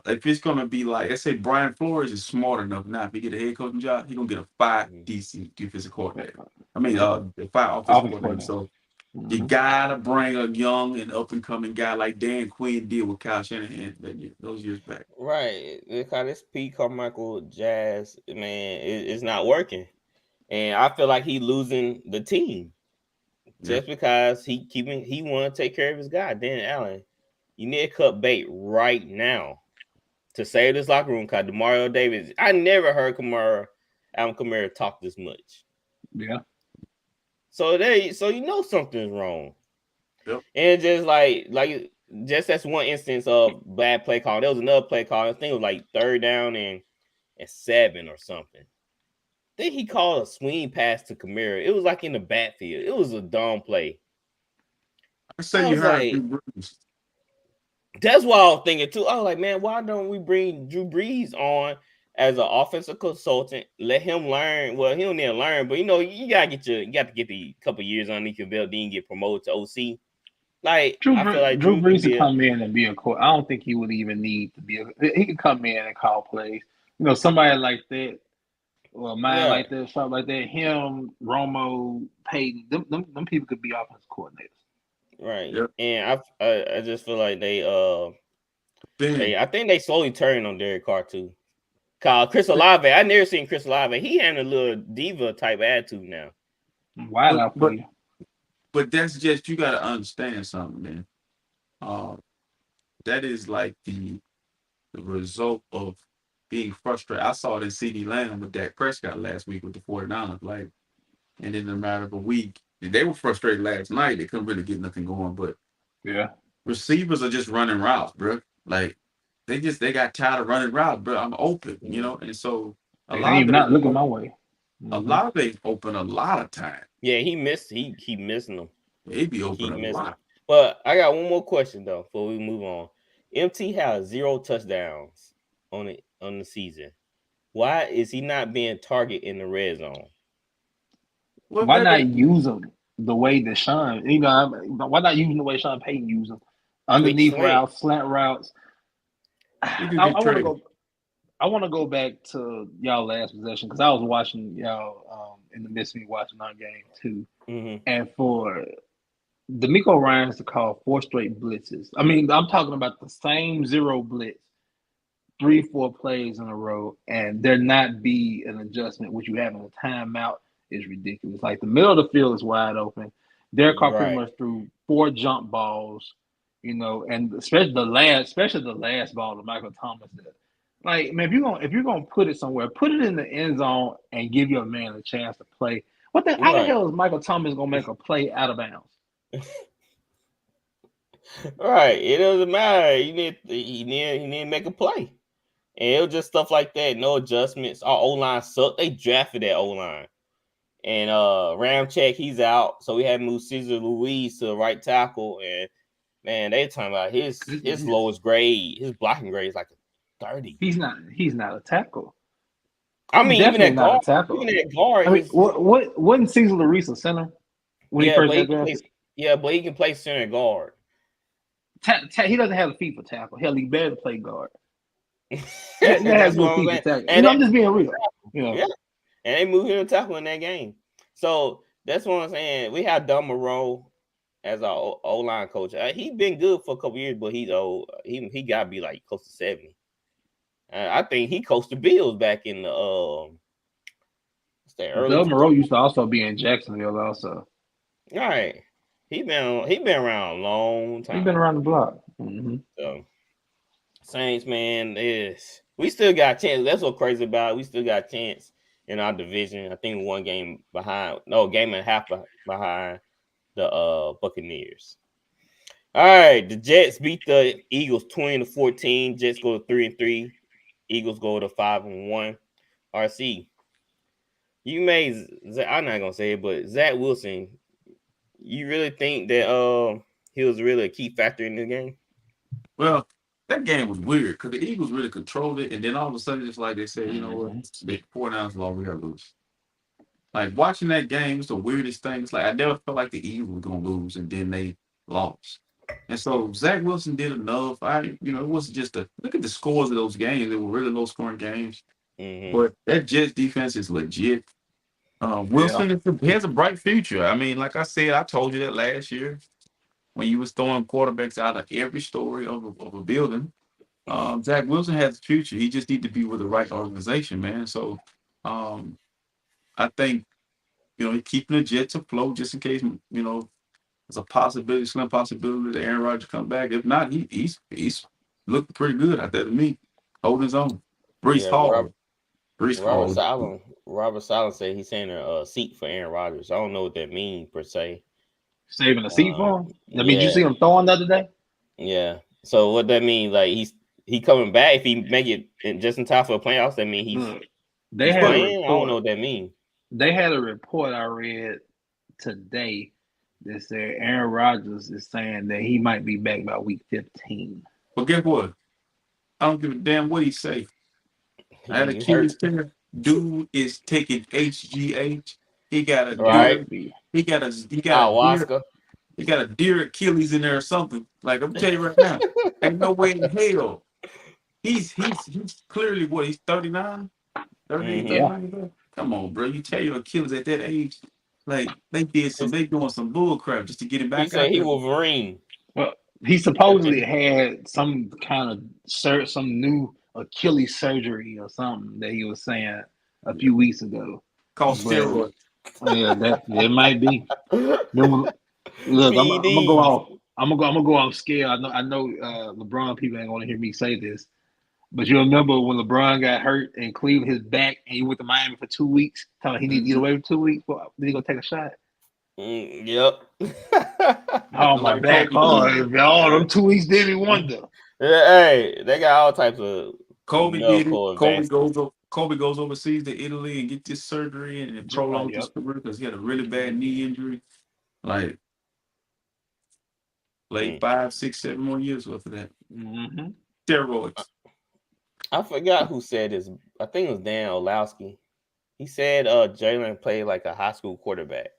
if it's going to be like, let's say Brian Flores is smart enough now, if he get a head coaching job, he's going to get a 5 DC defensive coordinator. I mean, 5 offensive coordinator. So you got to bring a young and up-and-coming guy like Dan Quinn did with Kyle Shanahan those years back. Right. Because this Pete Carmichael Jazz, man, it's not working. And I feel like he's losing the team. Just because he want to take care of his guy, Dan Allen. You need to cut bait right now to save this locker room. Because DeMario Davis, I never heard Alvin Kamara talk this much. Yeah. So something's wrong. Yep. And just that's one instance of bad play call. There was another play call. I think it was like 3rd down and 7 or something. I think he called a swing pass to Kamara. It was like in the backfield. It was a dumb play. I say you heard Drew Brees. That's what I was thinking too. I was like, man, why don't we bring Drew Brees on as an offensive consultant? Let him learn. Well, he don't need to learn, but you got to get the couple years underneath your belt, then get promoted to OC. Like Drew Brees could come in and be a coach. I don't think he would even need to be. He could come in and call plays. Somebody like that. Well, like that, something like that. Him, Romo, Peyton, them people could be offensive coordinators. Right. Yep. And I just feel like I think they slowly turn on Derek Carr too. Chris Olave, I never seen Chris Olave. He had a little diva type attitude now. But that's just, you got to understand something, man. That is like the result of being frustrated. I saw it in CeeDee Lamb with Dak Prescott last week with the 49ers. Like, and in a matter of a week, they were frustrated last night. They couldn't really get nothing going. But receivers are just running routes, bro. Like, they got tired of running routes, bro. I'm open, and so a lot of not looking my way. A lot of them open a lot of time. Yeah, he keep missing them. He be open a lot. But I got one more question though before we move on. MT has 0 touchdowns on the season. Why is he not being targeted in the red zone? Why not use him the way that Sean? Why not use him the way Sean Payton used him? Underneath routes, slant routes. I want to go back to y'all last possession because I was watching y'all in the midst of me watching our game too. Mm-hmm. And for D'Amico Ryans to call 4 straight blitzes. I mean, I'm talking about the same 0 blitz, 3-4 plays in a row, and there not be an adjustment, which you have in a timeout, is ridiculous. Like, the middle of the field is wide open. Derek Carr pretty much threw 4 jump balls, and especially the last ball to Michael Thomas did. Like, man, if you're gonna put it somewhere, put it in the end zone and give your man a chance to play. How the hell is Michael Thomas gonna make a play out of bounds? Right, it doesn't matter. You need to make a play, and it was just stuff like that. No adjustments. Our O-line sucked. They drafted that O-line, and Ramczyk, he's out, so we had to move Cesar Luis to the right tackle. And man, they talking about his lowest grade, his blocking grade is like a 30. He's not a tackle. I mean, even at guard, I mean, what wasn't Cesar Luis a center when he first got drafted? Yeah, but he can play center guard. He doesn't have the feet for tackle. Hell, he better play guard. That's what I'm saying. And I'm just being real. Yeah, and they moved him to tackle in that game. So that's what I'm saying. We have Don Moreau as our O-line coach. He's been good for a couple years, but he's old. He got to be like close to 70. I think he coached the Bills back in the early. Don Moreau used to also be in Jacksonville also. All right. He been around a long time. He's been around the block. Mm-hmm. So, Saints, man, we still got a chance. That's what's crazy about it. We still got a chance in our division. I think 1 game behind. No, game and a half behind. the Buccaneers. All right, the Jets beat the Eagles 20-14. Jets go to 3-3. Eagles go to 5-1. RC, you made. I'm not gonna say it, but Zach Wilson. You really think that he was really a key factor in the game? Well, that game was weird because the Eagles really controlled it, and then all of a sudden, it's like they said, you know what, they 4 downs long, we gotta lose. Like watching that game was the weirdest thing. It's like I never felt like the Eagles were gonna lose, and then they lost. And so Zach Wilson did enough. It wasn't just a look at the scores of those games. They were really low scoring games. Mm-hmm. But that Jets defense is legit. Wilson he has a bright future. I mean, like I said, I told you that last year when you was throwing quarterbacks out of every story of a building. Zach Wilson has a future. He just need to be with the right organization, man. So I think, he's keeping the Jets afloat just in case, there's a possibility, slim possibility that Aaron Rodgers come back. If not, he's looking pretty good out there to me, holding his own. Brees Hall. Robert Saleh said he's saying a seat for Aaron Rodgers. I don't know what that means per se. Saving a seat for him? That means you see him throwing the other day? Yeah. So what that means, like he coming back if he make it just in time for the playoffs, that means he's playing. I don't know what that means. They had a report I read today that said Aaron Rodgers is saying that he might be back by week 15. Well, guess what? I don't give a damn what he say. I had a Achilles tear. Dude is taking HGH. He got a he got a deer Achilles in there or something. Like I'm telling you right now, ain't no way in hell. He's clearly what, he's 39, 38, 39. Come on, bro. You tear your Achilles at that age. Like they doing some bull crap just to get him back. He said he Wolverine. Well, he supposedly had some kind of some new Achilles surgery or something that he was saying a few weeks ago. Called steroids. Yeah, that might be. Look, I'm gonna go off. I'm gonna go off scale. I know LeBron people ain't gonna hear me say this, but you remember when LeBron got hurt and cleared his back and he went to Miami for 2 weeks, telling he needed to get away for 2 weeks. Well, then he gonna take a shot. Yep. Oh, my back. Oh, them 2 weeks did me wonder. Hey, they got all types of. Kobe did it. Kobe goes overseas to Italy and get this surgery and prolong his career because he had a really bad knee injury. Like 5, 6, 7 more years worth of that. Mm-hmm. Steroids. I forgot who said this. I think it was Dan Orlowski. He said Jalen played like a high school quarterback.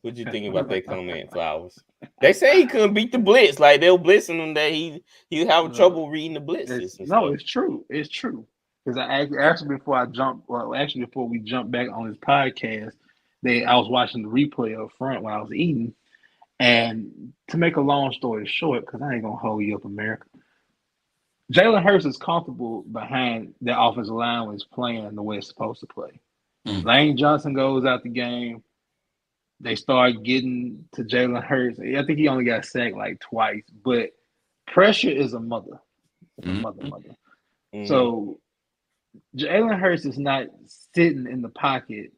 What you think about that comment, Flowers? They say he couldn't beat the blitz. Like they were blitzing him that he was having trouble reading the blitzes. It's true. It's true. Because actually before we jumped back on this podcast, I was watching the replay up front while I was eating. And to make a long story short, because I ain't gonna hold you up, America, Jalen Hurts is comfortable behind the offensive line when he's playing the way it's supposed to play. Lane Johnson goes out the game. They start getting to Jalen Hurts. I think he only got sacked like twice, but pressure is a mother. It's a mother. Mm-hmm. So Jalen Hurts is not sitting in the pocket,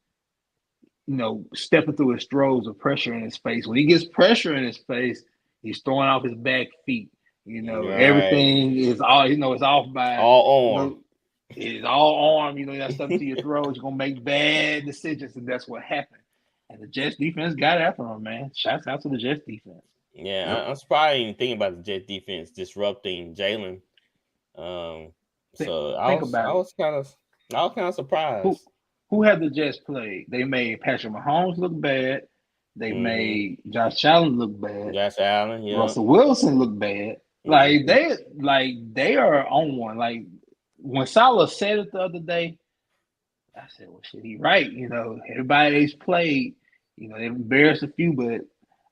stepping through his strolls of pressure in his face. When he gets pressure in his face, he's throwing off his back feet. Everything is all, it's off by all arm. It's all arm. You got stuff to your throat. You're going to make bad decisions, and that's what happened. And the Jets defense got after him, man. Shouts out to the Jets defense. Yeah, I'm surprised even thinking about the Jets defense disrupting Jalen. So I was kind of surprised. Who had the Jets played? They made Patrick Mahomes look bad. They made Josh Allen look bad. Josh Allen, yeah. Russell Wilson look bad. Like they are on one. Like when Saleh said it the other day, I said, well, shit, he right. Everybody they've played, they've embarrassed a few, but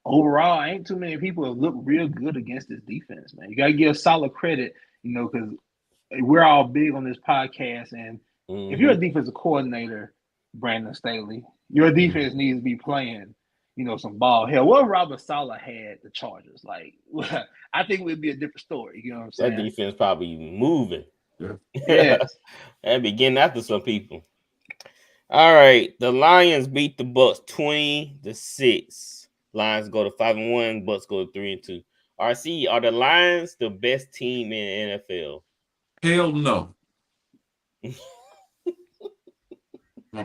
overall, ain't too many people have looked real good against this defense, man. You got to give Saleh credit, because we're all big on this podcast. And if you're a defensive coordinator, Brandon Staley, your defense needs to be playing, some ball. Hell, what Robert Saleh had the Chargers? Like, I think it would be a different story. You know what I'm saying? That defense probably moving. Yes. And be getting after some people. All right, the Lions beat the Bucs 20-6. Lions go to 5-1, Bucks go to 3-2. RC, are the Lions the best team in the NFL? Hell no.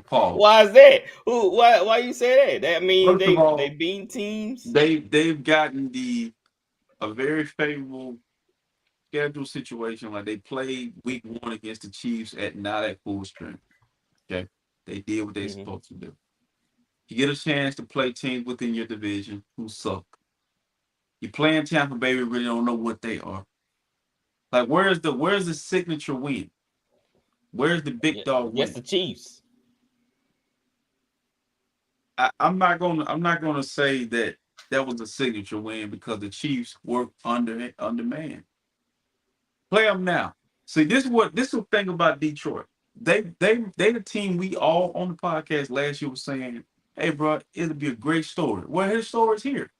Pause. Why is that? Why you say that? That means First of all, they beat teams. They've gotten a very favorable schedule situation. Like they played week 1 against the Chiefs not at full strength. Okay, they did what they're supposed to do. You get a chance to play teams within your division who suck. You playing Tampa Bay, we really don't know what they are. Like, where's the signature win? Where's the big dog win? Yes, the Chiefs. I'm not gonna say that was a signature win because the Chiefs work under man. Play them now. See, this is the thing about Detroit. They the team we all on the podcast last year was saying, hey, bro, it'll be a great story. Well, his story's here.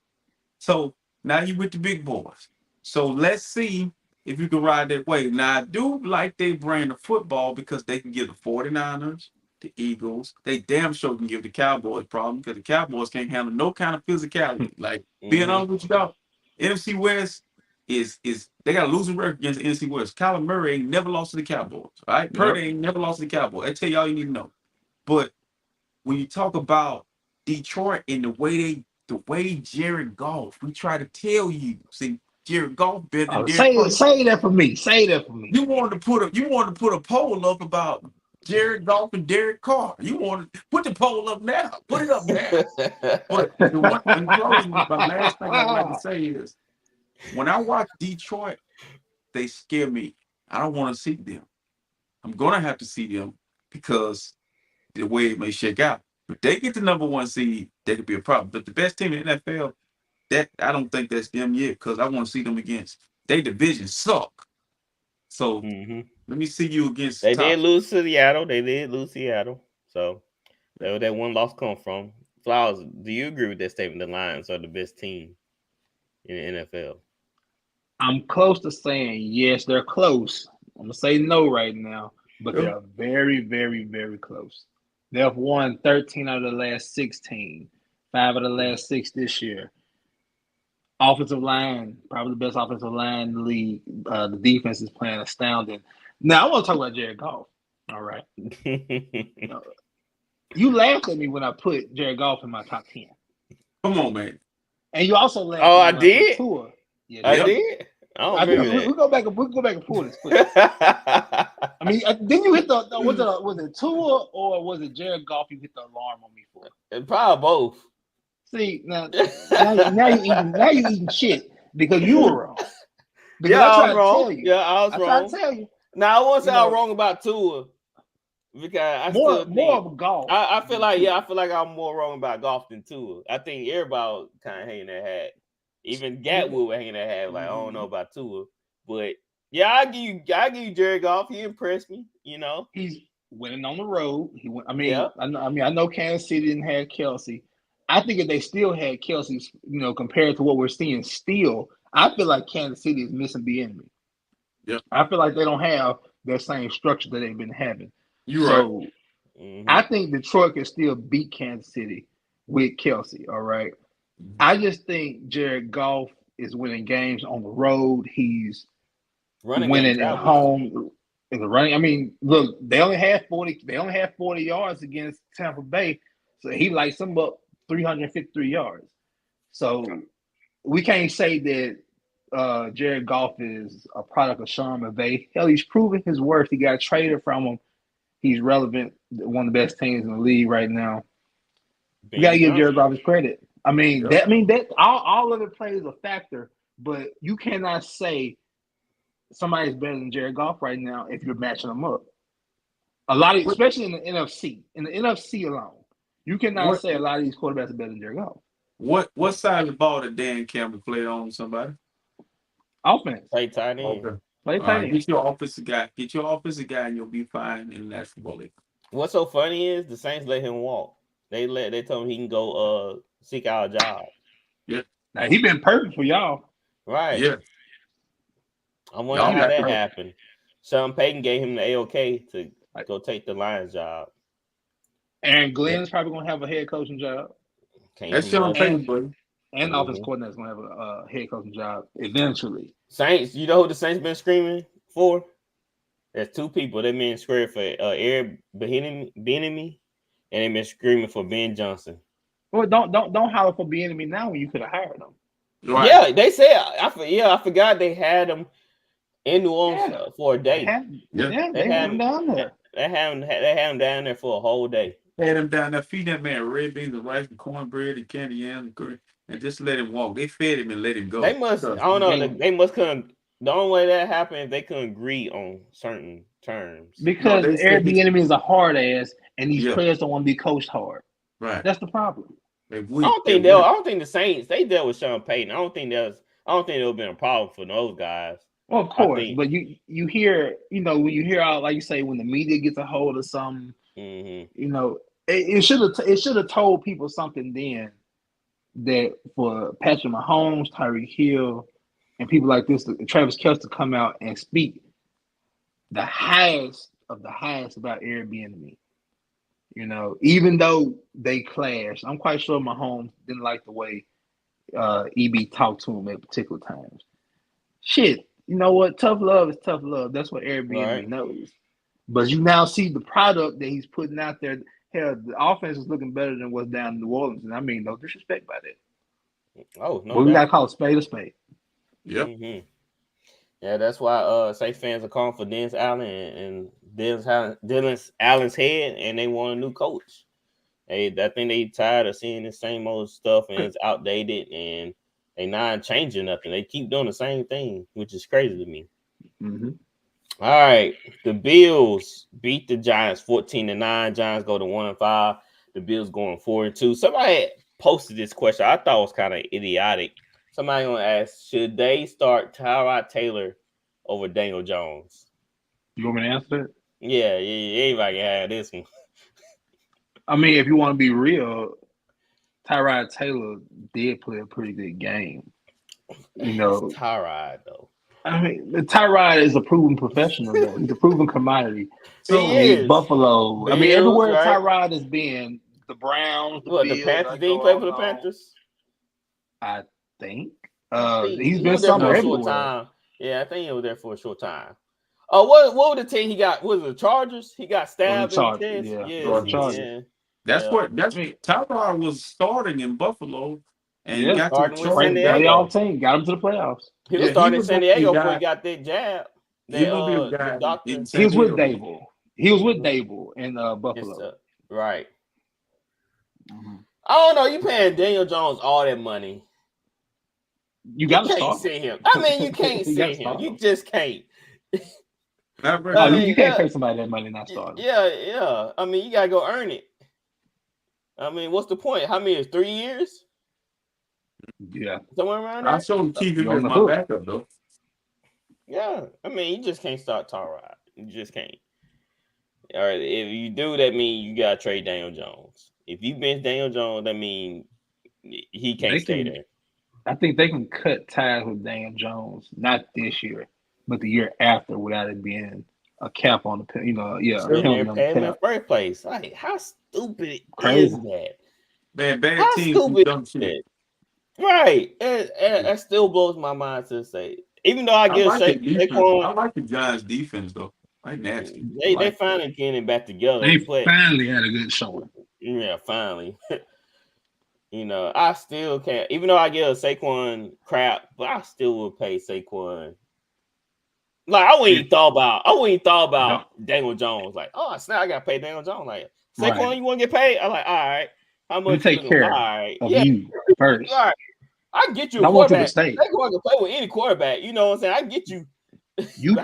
So now you with the big boys. So let's see if you can ride that wave. Now, I do like they brand of football because they can give the 49ers, the Eagles, they damn sure can give the Cowboys problem because the Cowboys can't handle no kind of physicality. Like, being honest with you, dog, NFC West is they got a losing record against the NFC West. Kyler Murray ain't never lost to the Cowboys. All right? Purdy ain't never lost to the Cowboys. I tell you all you need to know. But when you talk about Detroit and the way Jared Goff, we try to tell you, see, Jared Goff better than Derek. Say that for me. Say that for me. You wanted to put a poll up about Jared Goff and Derek Carr. You wanted to put the poll up now. Put it up now. But in closing, my last thing I'd like to say is, when I watch Detroit, they scare me. I don't want to see them. I'm gonna have to see them because the way it may shake out. If they get the number 1 seed, they could be a problem. But the best team in the NFL, that I don't think that's them yet because I want to see them against their division suck. So let me see you against. They did lose to Seattle. So that's where that one loss come from. Flowers, do you agree with that statement? The Lions are the best team in the NFL. I'm close to saying yes. They're close. I'm gonna say no right now, but they're very, very, very close. They've won 13 out of the last 16, 5 of the last 6 this year. Offensive line, probably the best offensive line in the league. The defense is playing astounding. Now, I want to talk about Jared Goff. All right. You laughed at me when I put Jared Goff in my top 10. Come on, man. And you also laughed at me. I did? Yeah, I did? I don't remember that. We go back and pull this. I mean, didn't you hit was it Tua or was it Jared Goff you hit the alarm on me for? Probably both. See, now you eating shit because you were wrong. Because I was wrong. Yeah, I was wrong. I tried to tell you. Now, I won't say I was wrong about Tua because more of Goff. I feel like I'm more wrong about Goff than Tua. I think everybody kind of hanging their hat. Even Gatwood was hanging their hat like, I don't know about Tua, but yeah, I give you Jared Goff. He impressed me. You know, he's winning on the road. I know Kansas City didn't have Kelsey. I think if they still had Kelsey, compared to what we're seeing still, I feel like Kansas City is missing Bieniemy. Yeah, I feel like they don't have that same structure that they've been having. You're right. I think Detroit can still beat Kansas City with Kelsey. All right. I just think Jared Goff is winning games on the road. He's winning at home in the running. I mean, look, they only had 40 yards against Tampa Bay, so he lights them up 353 yards. So we can't say that Jared Goff is a product of Sean McVay. Hell, he's proven his worth. He got traded from him. He's relevant. One of the best teams in the league right now. You got to give Jared Goff his credit. I mean, that all of it plays a factor, but you cannot say somebody's better than Jared Goff right now if you're matching them up. Especially in the NFC. In the NFC alone, you cannot say a lot of these quarterbacks are better than Jared Goff. What side of the ball did Dan Campbell play on? Somebody? Offense. Play tight end. Okay. Play tight end. Get your offensive guy, and you'll be fine in the National League. What's so funny is the Saints let him walk. They told him he can go seek out a job. Yeah. Now he been perfect for y'all. Right. Yeah. I wonder how that happened. Sean Payton gave him the AOK to go take the Lions job. Aaron Glenn's probably gonna have a head coaching job. That's Sean Payton, buddy. And the offense coordinator is going to have a head coaching job eventually. Saints, you know who the Saints been screaming for? There's two people. They've been screaming for Eric Bieniemy, and they've been screaming for Ben Johnson. Well, don't holler for Bieniemy now when you could have hired them. Right. Yeah, they said. I forgot they had them in New Orleans for a day. They had him down there. They had him down there for a whole day. They had him down there feeding that man red beans and rice and cornbread and candy yams and just let him walk. They fed him and let him go. They must. I don't know. They must couldn't. The only way that happened, they couldn't agree on certain terms. Because Eric Bieniemy is a hard ass, and these players don't want to be coached hard. Right. That's the problem. I don't think the Saints, they dealt with Sean Payton. I don't think there would have been a problem for those guys. Well, of course, but you hear, when you hear out, like you say, when the media gets a hold of something, it should have told people something then, that for Patrick Mahomes, Tyreek Hill, and people like this, Travis Kelce, to come out and speak the highest of the highest about Eric Bieniemy. Even though they clashed, I'm quite sure Mahomes didn't like the way EB talked to him at particular times. Shit, you know what? Tough love is tough love. That's what Eric Bieniemy knows. But you now see the product that he's putting out there. Hell, the offense is looking better than what's down in New Orleans, and I mean no disrespect by that. Oh no, but we gotta call a spade a spade. Yep. Mm-hmm. Yeah, that's why Saints fans are calling for Dennis Allen and Dennis Allen's head, and they want a new coach. I think they tired of seeing the same old stuff, and it's outdated, and they not changing nothing. They keep doing the same thing, which is crazy to me. Mm-hmm. All right, the Bills beat the Giants 14-9. Giants go to 1-5. The Bills going 4-2. Somebody posted this question. I thought it was kind of idiotic. Somebody gonna ask, should they start Tyrod Taylor over Daniel Jones? You want me to answer that? Yeah, anybody can have this one. I mean, if you want to be real, Tyrod Taylor did play a pretty good game. Tyrod though. I mean, Tyrod is a proven professional, though. He's a proven commodity. Buffalo. Bills, I mean, everywhere Tyrod has been, the Browns, the Bills. The Panthers? Did he play for the Panthers? I think. He's been somewhere everywhere. Yeah, I think he was there for a short time. What was the team he got? Was it the Chargers? He got stabbed in the chest. Chargers. That's Tyrod was starting in Buffalo and got to the team, got him to the playoffs. He was starting in San Diego before he got that jab. He was with Dable. He was with Dable in Buffalo. Right. Mm-hmm. I don't know. You paying Daniel Jones all that money. You can't see him. I mean, you can't see him. You just can't. You can't pay somebody that money and not start. Yeah. I mean, you gotta go earn it. I mean, what's the point? How many? 3 years? Yeah, somewhere around there. I showed keep him as my backup though. Yeah, I mean, you just can't start Tyrod. You just can't. All right, if you do, that means you gotta trade Daniel Jones. If you bench Daniel Jones, that means he can't stay there. I think they can cut ties with Daniel Jones, not this year, but the year after, without it being a cap on the pay him in the first place. Like, how stupid is that? Man, bad teams do dumb shit. Right, that still blows my mind to say. Even though I get I like the Giants' defense though. Like nasty. They finally getting back together. They finally had a good showing. Yeah, finally. I still can't. Even though I give Saquon crap, but I still would pay Saquon. Like I wouldn't even thought about Daniel Jones. Like, oh snap, I gotta pay Daniel Jones. Like Saquon, you want to get paid? I'm like, all right. How much? You take care of you first. All right. I get you a quarterback. Saquon can play with any quarterback. You know what I'm saying? I get you. You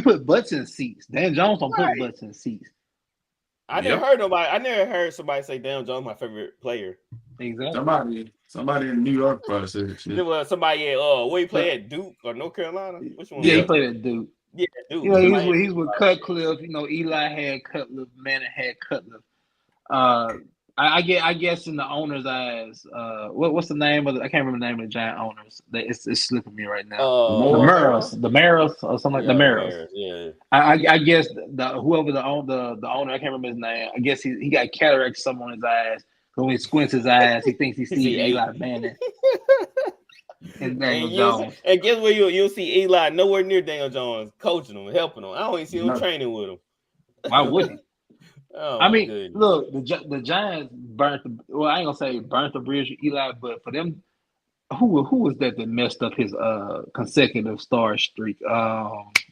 put butts in seats. Dan Jones don't put butts in seats. I never heard somebody say Dan Jones my favorite player. Exactly. Somebody in New York probably said shit. Somebody where he played at Duke or North Carolina? Which one? Yeah, he played at Duke. Yeah, Duke. He's with Cutcliffe. Eli had Cutcliffe. Manning had Cutcliffe. I guess in the owner's eyes, what's the name of I can't remember the name of the giant owners. It's slipping me right now. The Maros or something like the Maros. Yeah. I guess whoever the owner, I can't remember his name. I guess he got cataract something on his eyes, So when he squints his eyes, he thinks he sees Eli Manning and Daniel Jones. And guess where you'll see Eli nowhere near Daniel Jones coaching him, helping him. I don't even see him training with him. Why wouldn't he? Oh, I mean, look, the Giants burnt I ain't gonna say burnt the bridge with Eli, but for them, who was that messed up his consecutive star streak?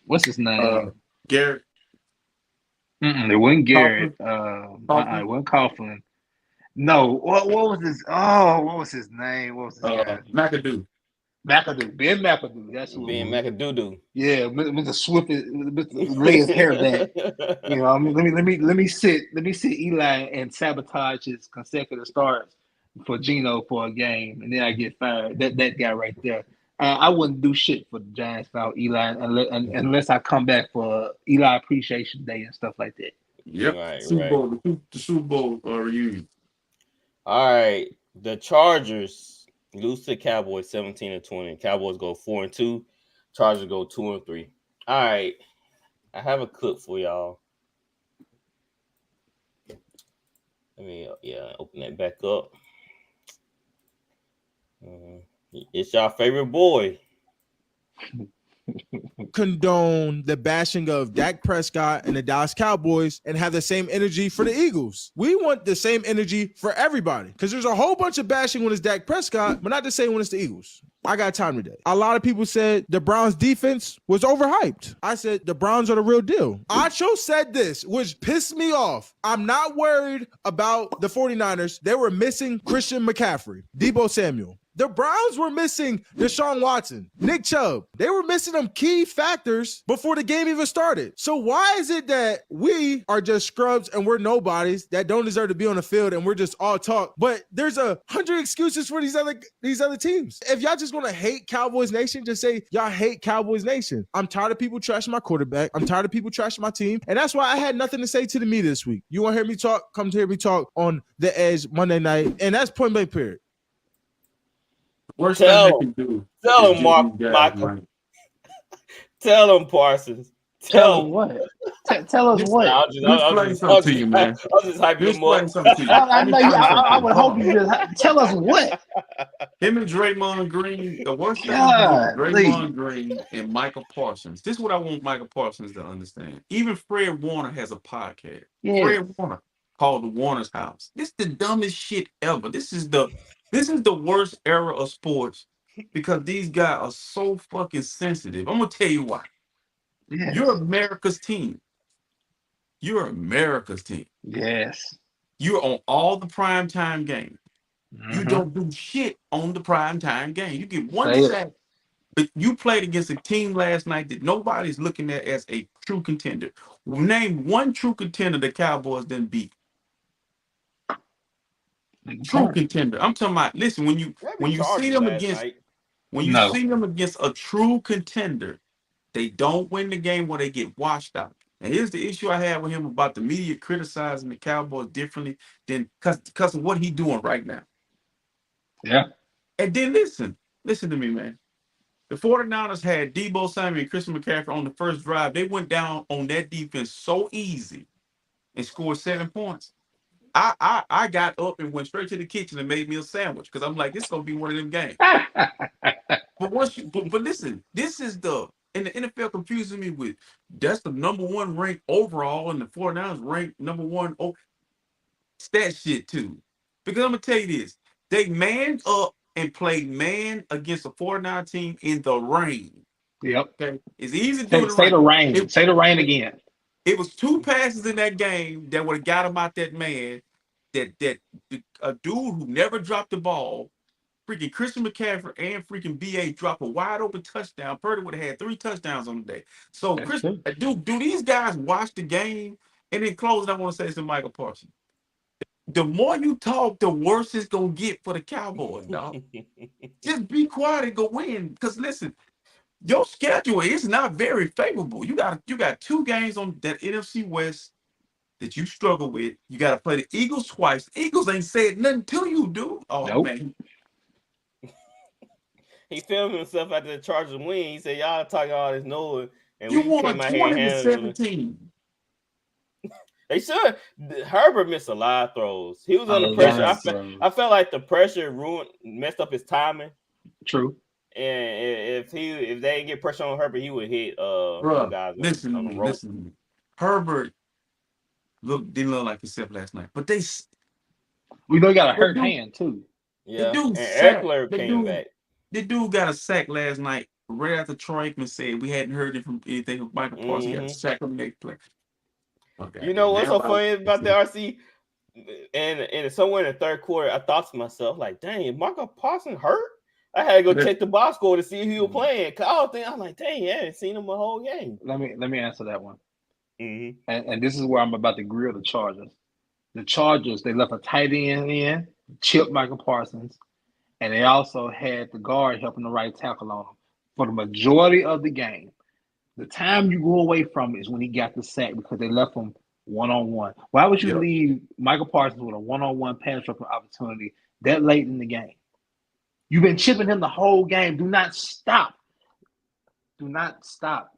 What's his name? Garrett. It wasn't Garrett. It wasn't Coughlin. No, what was his? Oh, what was his name? What was his guy? McAdoo. Ben McAdoo. That's who. Ben McAdoo. Yeah, Mr. Swift, lay his hair back. You know, I mean, let me sit Eli and sabotage his consecutive starts for Geno for a game, and then I get fired. That guy right there. I wouldn't do shit for the Giants without Eli unless I come back for Eli Appreciation Day and stuff like that. Yep, right, Super Bowl, the Super Bowl reunion. All right, the Chargers lose to Cowboys 17-20. Cowboys go 4-2. Chargers go 2-3. All right, I have a clip for y'all. Let me open that back up. It's y'all favorite boy. Condone the bashing of Dak Prescott and the Dallas Cowboys and have the same energy for the Eagles. We want the same energy for everybody because there's a whole bunch of bashing when it's Dak Prescott, but not the same when it's the Eagles. I got time today. A lot of people said the Browns defense was overhyped. I said the Browns are the real deal. Acho said this, which pissed me off. I'm not worried about the 49ers. They were missing Christian McCaffrey, Deebo Samuel. The Browns were missing Deshaun Watson, Nick Chubb. They were missing them key factors before the game even started. So why is it that we are just scrubs and we're nobodies that don't deserve to be on the field and we're just all talk? But there's 100 excuses for these other teams. If y'all just gonna hate Cowboys Nation, just say y'all hate Cowboys Nation. I'm tired of people trashing my quarterback. I'm tired of people trashing my team. And that's why I had nothing to say to the media this week. You want to hear me talk? Come to hear me talk on The Edge Monday night. And that's point blank period. Tell him, Michael. Tell him, Parsons. Tell him what? Tell us what? I'll just something to you, man. I'll just hype him up. I would hope you just tell us what. Him and Draymond Green, the worst thing Draymond Green and Michael Parsons. This is what I want Michael Parsons to understand. Even Fred Warner has a podcast. Yeah. Fred Warner called the Warner's House. This is the dumbest shit ever. This is the worst era of sports because these guys are so fucking sensitive. I'm gonna tell you why. Yes. You're America's team. You're America's team. Yes. You're on all the primetime games. Mm-hmm. You don't do shit on the primetime game. You get one sack. But you played against a team last night that nobody's looking at as a true contender. Name one true contender the Cowboys didn't beat. True contender. I'm talking about. Listen, when you see them against see them against a true contender, they don't win the game when they get washed out. And here's the issue I had with him about the media criticizing the Cowboys differently than because of what he's doing right now. Yeah. And then listen to me, man. The 49ers had Deebo Samuel and Christian McCaffrey on the first drive. They went down on that defense so easy and scored 7 points. I got up and went straight to the kitchen and made me a sandwich because I'm like, this is gonna be one of them games. But listen, this is and the NFL confuses me with that's the number one ranked overall and the 49ers ranked number one. Oh, it's that shit too. Because I'm gonna tell you this, they manned up and played man against a 49 team in the rain. Yep. Okay. It's easy to do the rain. Say the rain again. It was 2 passes in that game that would have got him out that man. That a dude who never dropped the ball, freaking Christian McCaffrey and freaking BA dropped a wide open touchdown. Purdy would have had 3 touchdowns on the day. So, do these guys watch the game? And then closing, I want to say to Michael Parsons. The more you talk, the worse it's gonna get for the Cowboys, dog. Just be quiet and go win. Because listen, your schedule is not very favorable. You got 2 games on that NFC West that you struggle with. You got to play the Eagles twice. The Eagles ain't said nothing to you, dude. Oh, nope. Man. He filmed himself after the Chargers win. He said, y'all talking all this noise. And you won 20-17. They should. Herbert missed a lot of throws. He was under pressure. I felt like the pressure messed up his timing. True. And if they didn't get pressure on Herbert, he would hit guys listen on to the me. rope. Listen to me. Herbert didn't look like himself last night, but we know he got a hurt hand too. Yeah, the dude came back. The dude got a sack last night right after Troy Aikman said we hadn't heard anything from Michael Parsons. He got a sack on the next play. Okay. You know what's so funny about the RC? And somewhere in the third quarter, I thought to myself, like, dang, is Michael Parsons hurt? I had to go check the box score to see who he was playing. Cause I'm like, dang, I haven't seen him the whole game. Let me answer that one. And this is where I'm about to grill the Chargers. The Chargers, they left a tight end in, chipped Michael Parsons, and they also had the guard helping the right tackle on him for the majority of the game. The time you go away from it is when he got the sack because they left him one-on-one. Why would you leave Michael Parsons with a one-on-one pass rush opportunity that late in the game? You've been chipping him the whole game. Do not stop. Do not stop.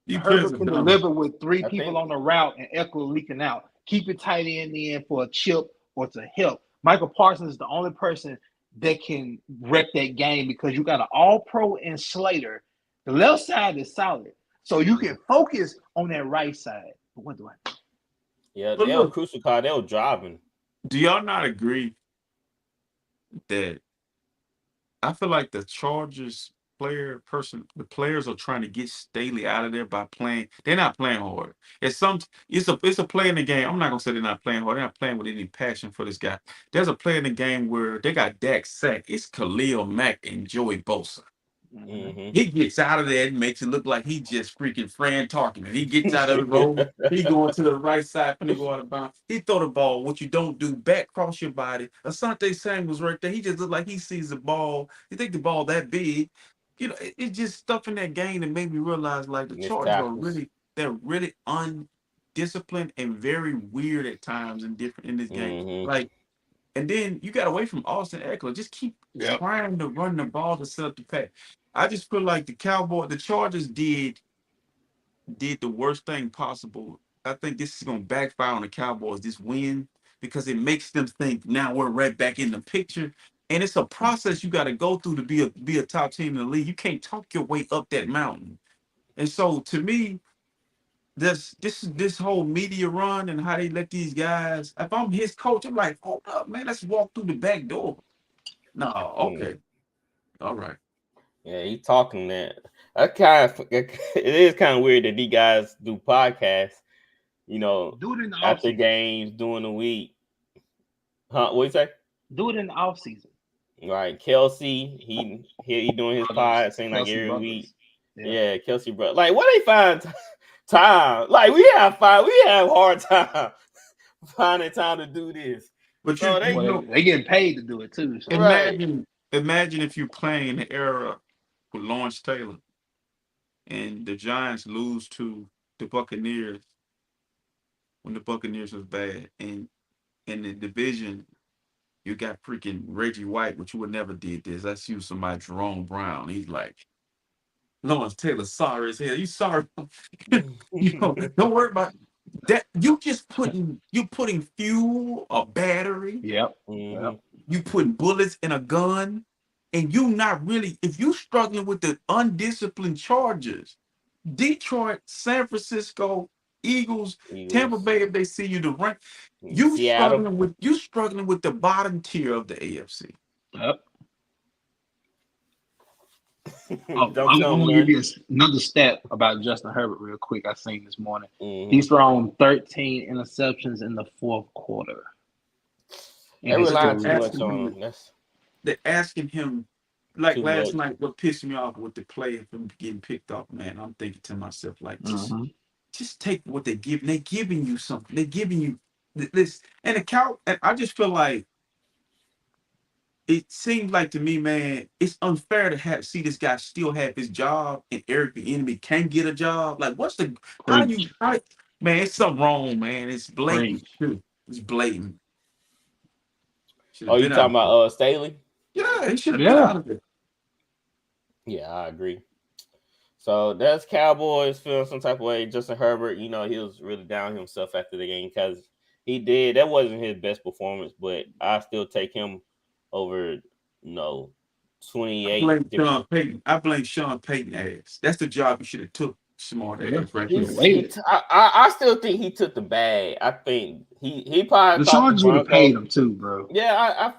Herbert can deliver with three people on the route and Eckler leaking out. Keep it tight end in for a chip or to help. Michael Parsons is the only person that can wreck that game because you got an all-pro in Slater. The left side is solid. So you can focus on that right side. But what do I do? Yeah, they were crucial car. They were driving. Do y'all not agree that I feel like the Chargers the players are trying to get Staley out of there by playing. They're not playing hard. It's a play in the game. I'm not gonna say they're not playing hard. They're not playing with any passion for this guy. There's a play in the game where they got Dak sacked. It's Khalil Mack and Joey Bosa. He gets out of there and makes it look like he just freaking Fran Tarkenton. He gets out of the road. He going to the right side, finna go out of bounds. He throw the ball. What you don't do, back cross your body. Asante Samuel's right there. He just look like he sees the ball. You think the ball that big? You know, it's just stuff in that game that made me realize like the Chargers are really undisciplined and very weird at times in this game. Like, and then you got away from Austin Eckler. Just keep trying to run the ball to set up the pass. I just feel like the Chargers did the worst thing possible. I think this is going to backfire on the Cowboys, this win, because it makes them think now we're right back in the picture. And it's a process you got to go through to be a top team in the league. You can't talk your way up that mountain. And so to me, this whole media run and how they let these guys, if I'm his coach, I'm like, hold up, man, let's walk through the back door. No, okay. All right. Yeah, he talking that. It is kind of weird that these guys do podcasts, you know, after games, during the week. Huh? What you say? Do it in the off season. Right. Kelsey, he doing his pod, saying like every week. Yeah, Kelsey brother. Like, where they find time? Like, we have hard time finding time to do this. But so they getting paid to do it too. So. Imagine if you're playing in the era with Lawrence Taylor and the Giants lose to the Buccaneers when the Buccaneers was bad, and in the division you got freaking Reggie White, which you would never did this. Let's use somebody, Jerome Brown. He's like, Lawrence Taylor, sorry as hell. You sorry? You know, don't worry about that. You putting fuel or battery. Yep. You putting bullets in a gun, and you not really. If you struggling with the undisciplined Chargers, Detroit, San Francisco, Eagles, Tampa Bay, if they see you to rank, you struggling with the bottom tier of the AFC. Yep. I'm gonna give you another stat about Justin Herbert real quick. I seen this morning. He's thrown 13 interceptions in the fourth quarter. They're asking him like last night. What pissed me off with the play of him getting picked off, man. I'm thinking to myself like, just take what they give. They're giving you something. They're giving you this. And I just feel like it seems like to me, man, it's unfair to see this guy still have his job and Eric Bieniemy can't get a job. Like, man, it's something wrong, man. It's blatant. It's blatant. Oh, you talking about Staley? Yeah, he should have been out of it. Yeah, I agree. So that's Cowboys feeling some type of way. Justin Herbert, he was really down himself after the game because he did. That wasn't his best performance, but I still take him over, 28 different. I blame Sean Payton ass. That's the job he should have took. Smart ass, right? I still think he took the bag. I think he probably the Chargers would have paid him too, bro. Yeah,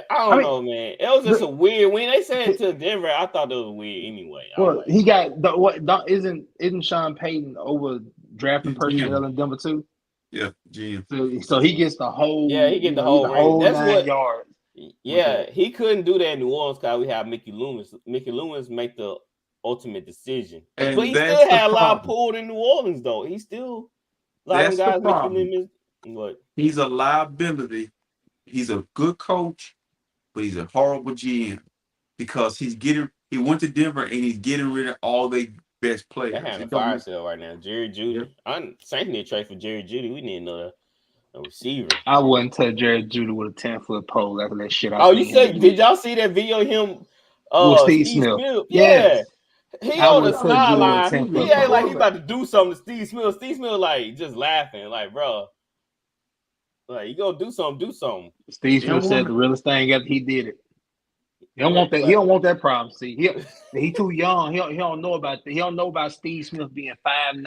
I don't know, man. It was just a weird when they said it to Denver. I thought it was weird anyway. Well, he got isn't Sean Payton over drafting personnel in Denver too? Yeah, GM. So he gets the whole. Yeah, he gets the whole That's 9 yards. Yeah, he couldn't do that in New Orleans because we have Mickey Loomis. Mickey Loomis make the ultimate decision, but he still had a lot pulled in New Orleans though. He still a lot of guys. Mickey Loomis, he's a liability. He's a good coach, but he's a horrible GM because he went to Denver and he's getting rid of all their best players. They have a fire sale right now. Jerry Jeudy. I'm saying need to trade for Jerry Jeudy. We need another receiver. I wouldn't touch Jerry Jeudy with a 10-foot pole after that shit. You said? Did y'all see that video of him? With Steve Smith. Yeah. He on the sideline. He ain't like he about to do something to Steve Smith. Steve Smith like just laughing, like, bro, like you gonna do something, Steve Smith said the realest thing after he did it. He don't want that. He don't want that problem. See, he too young. He don't know about that. He don't know about Steve Smith being 5'9",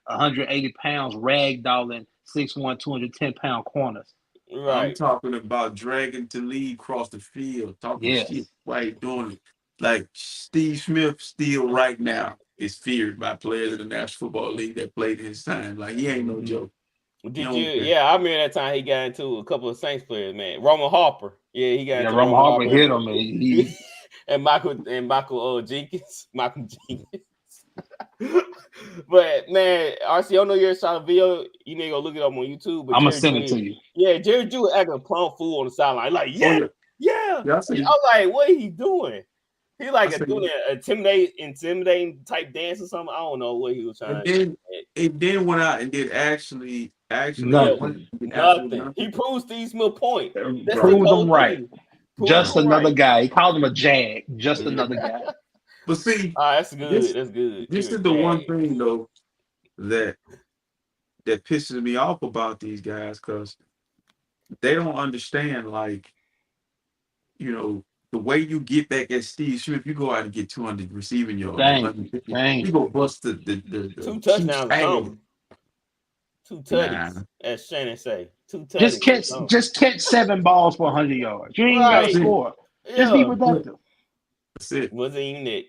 180 pounds, ragdolling 6'1", 210-pound corners. Right. I'm talking about dragging to lead across the field, talking shit while he's doing it. Like Steve Smith still right now is feared by players in the National Football League that played in his time. Like he ain't no joke. Did you? Yeah, I remember that time he got into a couple of Saints players, man. Roman Harper. Yeah, he got into Roman Harper hit him, and Michael Jenkins. Michael Jenkins. But man, RC, I know you're shot a video. You need to go look it up on YouTube. But I'm gonna send it to you. Yeah, Jerry Jeudy acting a plumb fool on the sideline. Like, yeah. I was like, what are he doing? He like doing an intimidating type dance or something. I don't know what he was trying to do. It then went out and did actually nothing. He proved Steve Smith point. Proved him right. Just another guy. He called him a jag. Just another guy. But see, that's good. That's good. This is the one thing though that pisses me off about these guys because they don't understand, like, the way you get back at Steve Smith, you go out and get 200 receiving yards. You go bust the 2 touchdowns. 2 tutties, as Shannon say. 2 tutties. Just catch 7 balls for 100 yards. You ain't gotta score. Just be productive. That's it. Wasn't even it.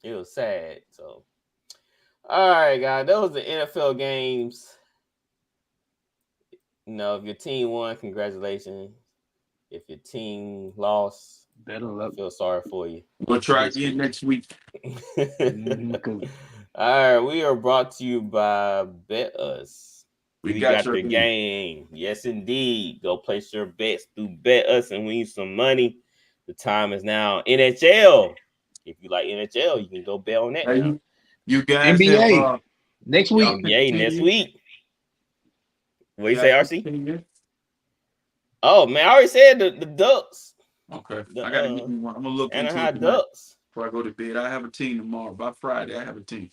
It was sad. So, all right, guys, that was the NFL games. If your team won, congratulations. If your team lost, better luck. I feel sorry for you. We'll try again next week. All right, we are brought to you by Bet Us. We got the game. Yes, indeed. Go place your bets through Bet Us and win some money. The time is now. NHL. If you like NHL, you can go bet on that. You guys NBA next week. NBA next week. What you say, RC? Oh man, I already said the Ducks. Okay, I gotta get me one. I'm gonna look into it Ducks before I go to bed. I have a team tomorrow. By Friday, I have a team.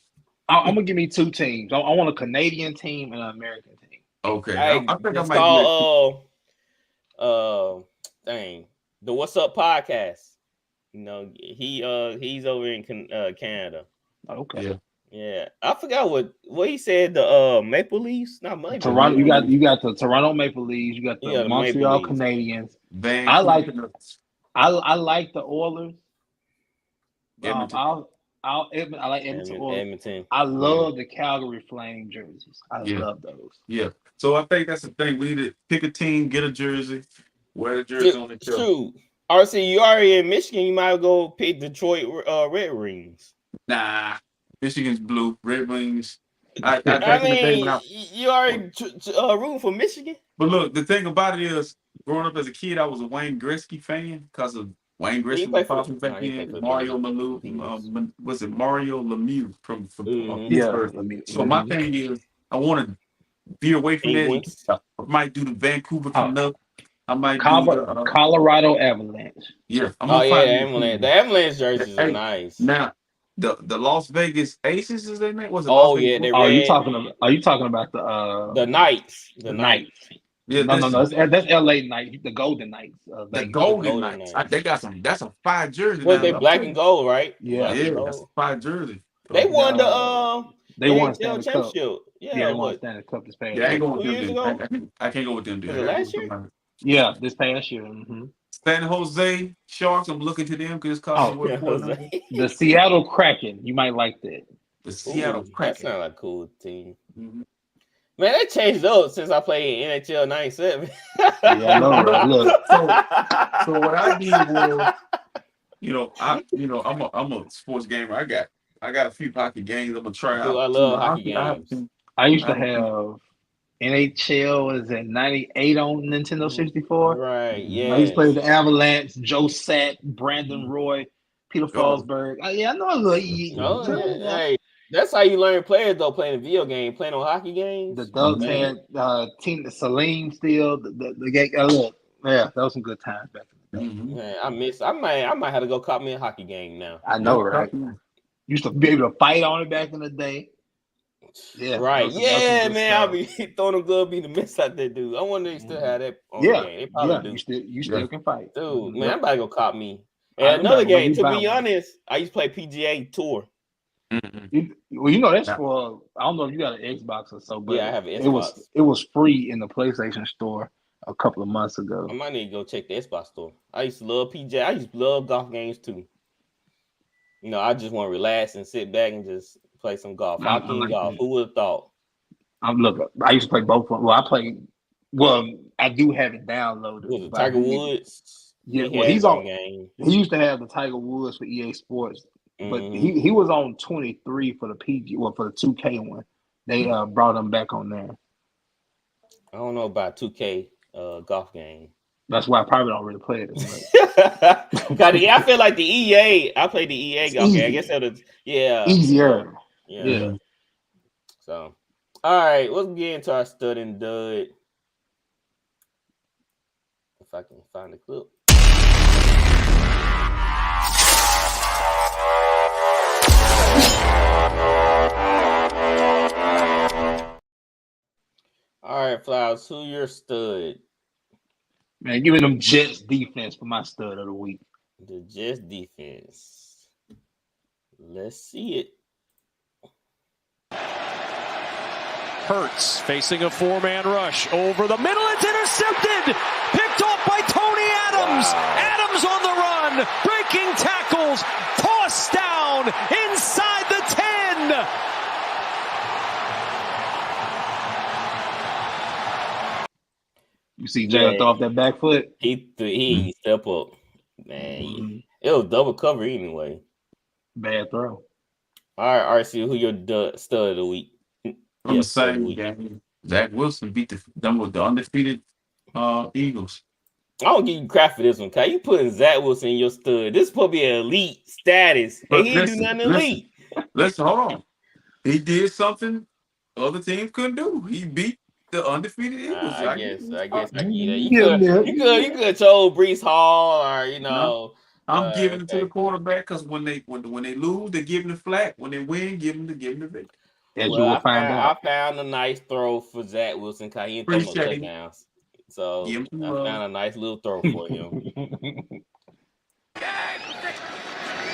I'm gonna give me 2 teams. I want a Canadian team and an American team. Okay, I think I might the What's Up podcast. He's over in Canada. Okay. Yeah, I forgot what he said. The Maple Leafs, not Maple Toronto. You got the Toronto Maple Leafs. You got the Montreal Canadiens. I like the Oilers. Edmonton. I like Edmonton Oilers. Edmonton. I love the Calgary Flame jerseys. I love those. Yeah. So I think that's the thing. We need to pick a team, get a jersey, wear the jersey on the show. True. RC, you already in Michigan. You might go pick Detroit Red Wings. Nah. Michigan's blue, Red Wings. You already rooting for Michigan. But look, the thing about it is, growing up as a kid, I was a Wayne Gretzky fan because of Wayne Gretzky was popular back then. Mario Lemieux, was it Mario Lemieux from Pittsburgh? So my thing is, I want to veer away from that. I might do the Vancouver Canucks. I might do Colorado Avalanche. Yeah. Avalanche. The Avalanche jerseys are nice. Now, the Las Vegas Aces is their name? Was it? Oh Las Vegas? yeah, they Are you red. talking about? Are you talking about The Knights? The Knights. Yeah, No. That's LA Knights. The Golden Knights. the Vegas. Golden Knights. They got some. That's a fire jersey. Was they now, black and gold, right? Yeah, Black and gold. That's a fire jersey. They won they won NHL Stanley Cup. Yeah, they won Stanley Cup this past year. Yeah, I ain't going with 2 years them. ago? I can't go with them. Was it last year? Yeah, this past year. Mm-hmm. San Jose Sharks. I'm looking to them because it's costing the Seattle Kraken. You might like that. The Seattle Kraken. That sounds like a cool team. Mm-hmm. Man, they changed up since I played in NHL '97. Yeah, I know, right? Look. So what I did was, I'm a sports gamer. I got a few hockey games I'm gonna try out. I love hockey games. I used to have NHL was at 98 on Nintendo 64. Right, yeah. I used to play with the Avalanche, Joe Satt, Brandon Roy, Peter Forsberg. I know. Hey, that's how you learn players though, playing a video game, playing on hockey games. The Ducks had Team Saline still. The game. Look, yeah, that was some good times back in the day. Mm-hmm. Man, I might have to go cop me a hockey game now. I know, right? Used to be able to fight on it back in the day. Yeah, right. Yeah, man. I'll be throwing them gloves, be the mess out there, dude. I wonder if they still have that on the game. They probably do. You still can fight. Dude, man, I'm about to go cop me. And another game, to be honest, I used to play PGA Tour. Mm-hmm. That's for, I don't know if you got an Xbox or so, but yeah, I have an Xbox. It was free in the PlayStation Store a couple of months ago. I might need to go check the Xbox store. I used to love PGA. I used to love golf games too. I just want to relax and sit back and just play some golf. Golf. Who would have thought? I used to play both. I do have it downloaded. Was it Tiger Woods? Yeah, he's on game. He used to have the Tiger Woods for EA Sports, but he was on 23 for the PG. Well, for the 2K one, they brought him back on there. I don't know about 2K golf game. That's why I probably don't really play it. I feel like the EA. I played the EA golf game. I guess that was easier. Yeah. So, all right, let's get into our stud and dud. If I can find the clip. All right, Flowers, who your stud? Man, give me them Jets defense for my stud of the week. The Jets defense. Let's see it. Hurts facing a four-man rush over the middle. It's intercepted. Picked off by Tony Adams. Wow. Adams on the run. Breaking tackles. Tossed down inside the 10. You see Jalen throw off that back foot? He step up. Man, it was double cover anyway. Bad throw. All right, RC, who your stud of the week? I'm the same game. Zach Wilson beat the undefeated Eagles. I don't give you crap for this one, Kai. You putting Zach Wilson in your stud. This is supposed to be an elite status. And he didn't do nothing elite. Listen, hold on. He did something other teams couldn't do. He beat the undefeated Eagles. I guess You could chose Breece Hall or I'm giving it to the quarterback because when they lose, they give him the flack. When they win, give him the victory. I found a nice throw for Zach Wilson because he didn't throw no touchdowns. So I found a nice little throw for him.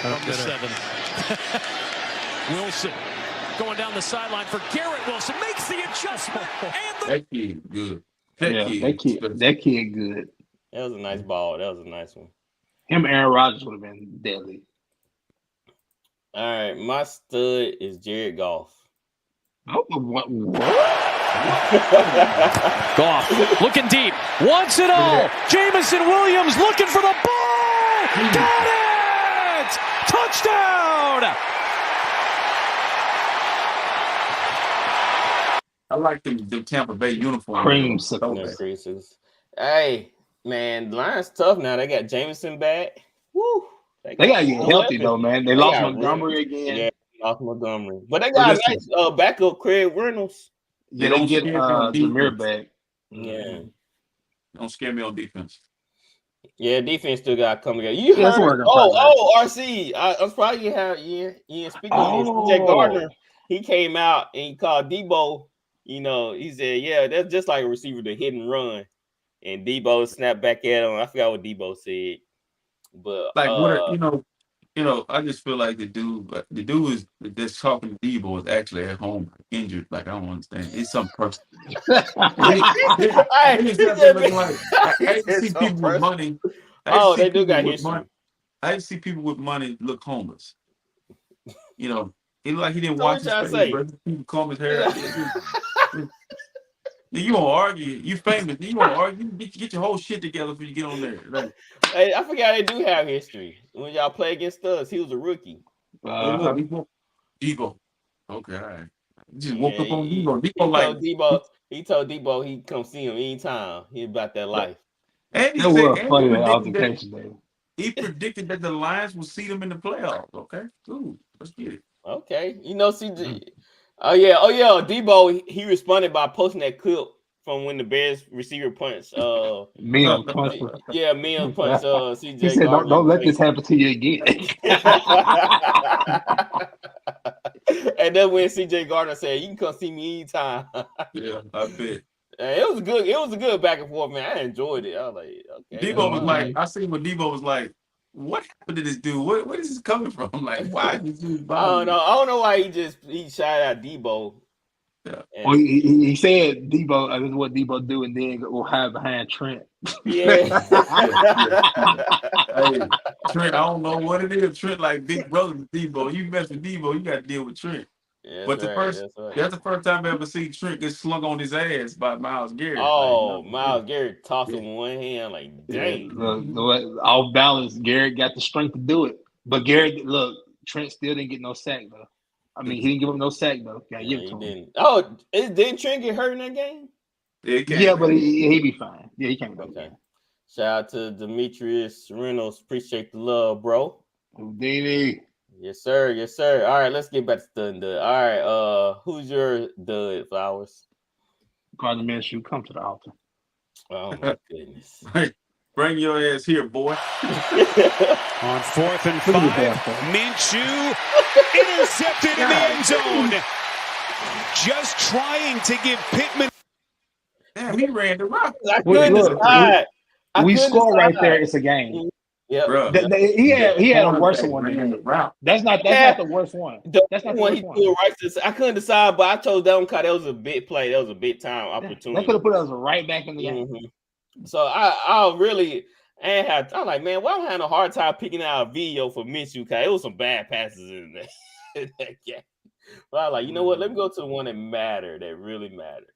From the 7. Wilson going down the sideline for Garrett Wilson. Makes the adjustment. And that kid good. That kid good. That was a nice ball. That was a nice one. Him and Aaron Rodgers would have been deadly. All right, my stud is Jared Goff. Oh, what? Goff looking deep. Wants it all. Jameson Williams looking for the ball. Got it! Touchdown! I like the Tampa Bay uniform. Creases. Hey, man, the Lions tough now. They got Jameson back. Woo! They got to get healthy, though, man. They lost Montgomery again. Yeah, lost Montgomery. But they got a nice backup, Craig Reynolds. Yeah, they get Jameer back. Yeah. Don't scare me on defense. Yeah, defense still got to come together. You heard? RC. I'm surprised you ain't speaking on this. CJ Gardner, he came out and he called Debo. He said, "Yeah, that's just like a receiver to hit and run." And Debo snapped back at him. I forgot what Debo said, but like I just feel like the dude is that's talking to Debo is actually at home injured. Like I don't understand. It's some person. I see people with money. They do got history. I see people with money look homeless. It looked like he didn't So wash his face, bro. People comb his hair. You won't argue. You famous. You won't argue. Get your whole shit together before you get on there. Like, hey, I forgot they do have history. When y'all play against us, he was a rookie. Debo. Okay, all right. He just woke up on Debo. He told Debo he'd come see him anytime. He about that life. And he predicted that the Lions will see them in the playoffs. Okay, cool. Let's get it. Okay, CJ. Oh yeah. Debo, he responded by posting that clip from when the Bears receiver punts. Mills punch. Yeah, Mills punch. CJ. He said, "Don't let this happen to you again." And then when CJ Gardner said, "You can come see me anytime." Yeah, I bet. It was good. It was a good back and forth, man. I enjoyed it. I was like, okay. Debo was like, I seen what Debo was like. What happened to this dude? Where is this coming from? Like, why is this dude? I don't know why he shot out Debo. Yeah. Well, he said Debo. This is what Debo do, and then go hide behind Trent. Yeah. Hey, Trent, I don't know what it is. Trent like big brother to Debo. You mess with Debo, you got to deal with Trent. Yeah, but that's the first time I ever seen Trent get slung on his ass by Myles Garrett. Oh, Myles Garrett tossed him with one hand, like dang. Off balance, Garrett got the strength to do it. But Garrett, look, Trent still didn't get no sack though. I mean, he didn't give him no sack though. He didn't. Oh, didn't Trent get hurt in that game? Yeah, but he be fine. Yeah, he can't. Okay. Shout out to Demetrius Reynolds. Appreciate the love, bro. Houdini. Yes, sir. Yes, sir. All right, let's get back to dud. All right, who's your dud, Flowers? Gardner Minshew, come to the altar. Oh my goodness. Right. Bring your ass here, boy. On 4th and 5, Minshew intercepted in the end zone. Just trying to give Pittman. Damn, he ran the route. We score right there. It's a game. Yeah, he had a worse one than that. That's not the worst one. That's not the worst one. I couldn't decide, but I chose that one because that was a big play. That was a big time opportunity. They could have put us right back in the game. Mm-hmm. So I really I'm like, man, why am I having a hard time picking out a video for Minshew? Because it was some bad passes in that game. But I was like, you know what? Let me go to the one that mattered, that really mattered.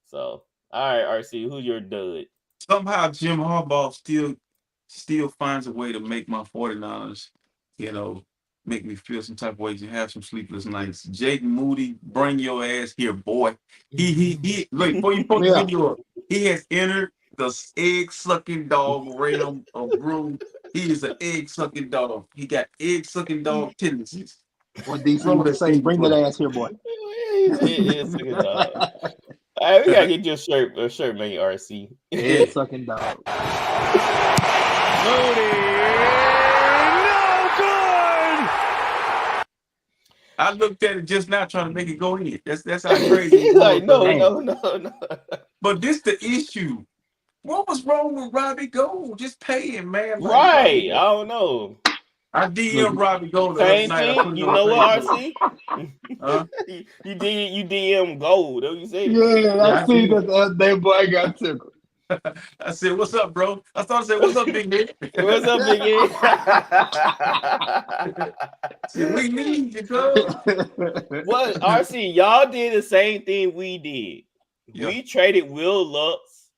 So, all right, RC, who's your dud? Somehow Jim Harbaugh still finds a way to make my 49ers, make me feel some type of ways and have some sleepless nights. Jake Moody, bring your ass here, boy. He look, before you put the video up, he has entered the egg-sucking dog realm of Brew. He is an egg-sucking dog. He got egg-sucking dog tendencies. What DC would say, bring that ass here, boy. Egg-sucking dog. All right, we gotta get you a shirt made, RC. Egg-sucking dog. Moody, no good. I looked at it just now trying to make it go in. That's how crazy. He's like, no. But this the issue. What was wrong with Robbie Gold? Just pay him, man. Right. I don't know. I DM Robbie Gold. Same thing. You know what, RC? Huh? You DM Gold. Don't you say? Yeah, I see that boy got tickled. I said, "What's up, bro?" I started saying, "What's up, big head?" What's up, big head? We need you, bro. What, RC? Y'all did the same thing we did. Yep. We traded Will Lutz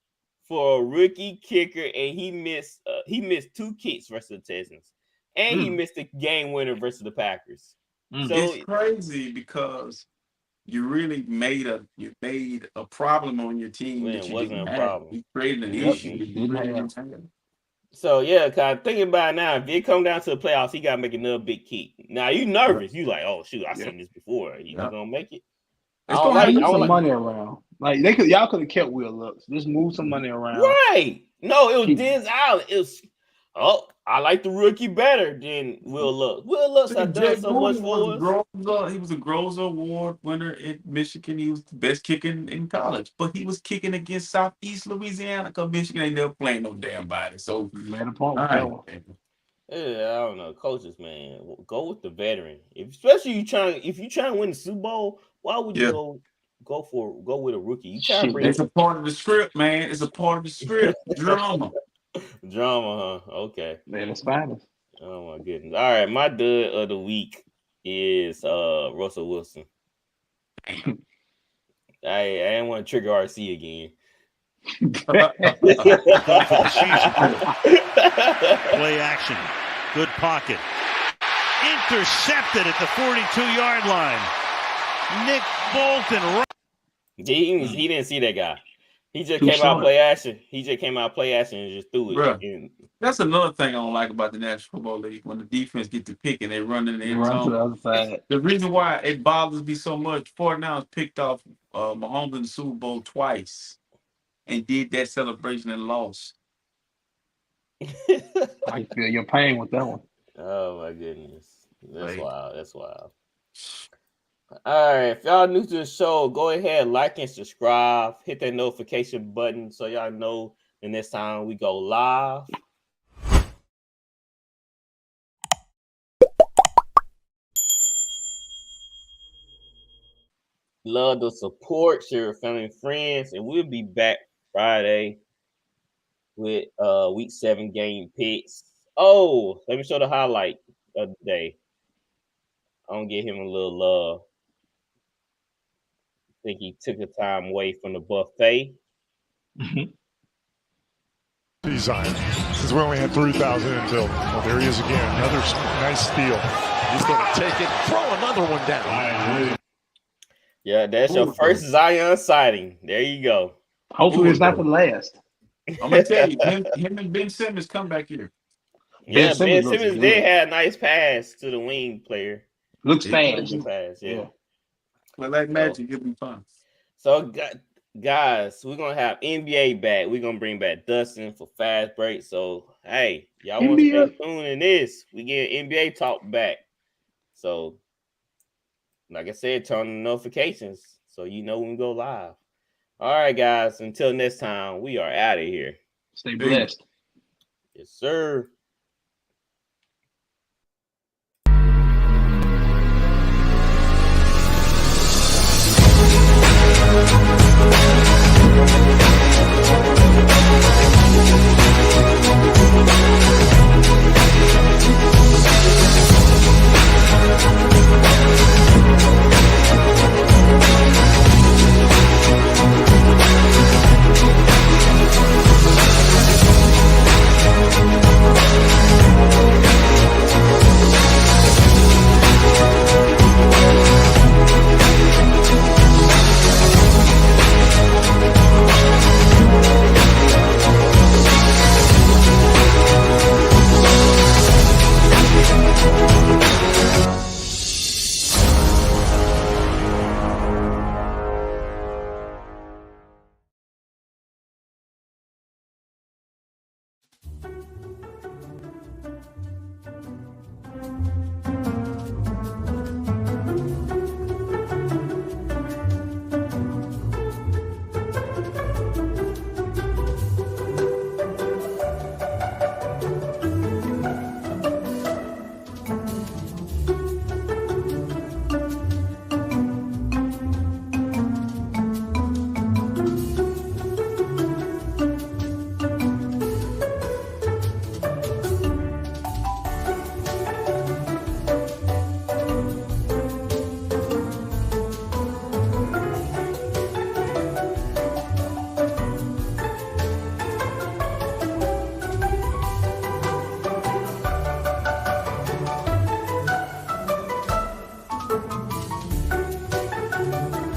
for a rookie kicker, and he missed 2 kicks versus the Texans, and he missed the game winner versus the Packers. So it's crazy because you really made a problem on your team. Man, it wasn't a problem. You created an issue. So yeah, cause thinking about it now, if it come down to the playoffs, he gotta make another big kick. Now you nervous? You like, oh shoot, I seen this before. He's gonna make it. Move some money around. Like y'all could have kept Will Lutz. Just move some money around. Right. No, it was Denz Allen. It was. Oh, I like the rookie better than Will Lutz. Will Lutz has done so much for us. He was a Groza Award winner at Michigan. He was the best kicker in college, but he was kicking against Southeast Louisiana because Michigan ain't never playing no damn body. So, man, point yeah, I don't know, coaches, man, go with the veteran. Especially if you trying to win the Super Bowl, why would you go with a rookie? You trying to bring it's a part of the script, man. It's a part of the script. Drama, huh? Okay, man, it's fine. Oh my goodness! All right, my dud of the week is Russell Wilson. I didn't want to trigger RC again. Play action. Good pocket. Intercepted at the 42-yard line. Nick Bolton. He didn't see that guy. He just came out play action. He just came out play action and just threw it. Bruh, that's another thing I don't like about the National Football League. When the defense get to pick and they run in the end zone. To the other side. The reason why it bothers me so much, 49ers picked off Mahomes in the Super Bowl twice and did that celebration and lost. I feel your pain with that one. Oh my goodness. That's wild. That's wild. All right, if y'all new to the show, go ahead, like and subscribe. Hit that notification button so y'all know the next time we go live. Love the support, share with family and friends, and we'll be back Friday with week 7 game picks. Oh, let me show the highlight of the day. I'm gonna give him a little love. I think he took the time away from the buffet. Design, since we only had 3,000 in build. Well, there he is again. Another nice steal. He's going to take it, throw another one down. Yeah, that's your first Zion sighting. There you go. Hopefully, it's not the last. I'm gonna tell you, him and Ben Simmons come back here. Yeah, Ben Simmons did have a nice pass to the wing player. Looks fast. Yeah. But like magic, it'll be fun. So, guys, we're gonna have NBA back. We're gonna bring back Dustin for fast break. So, hey, y'all want to stay tuned in this? We get NBA talk back. So, like I said, turn on the notifications so you know when we go live. All right, guys. Until next time, we are out of here. Stay blessed. Yes, sir. We'll be right back.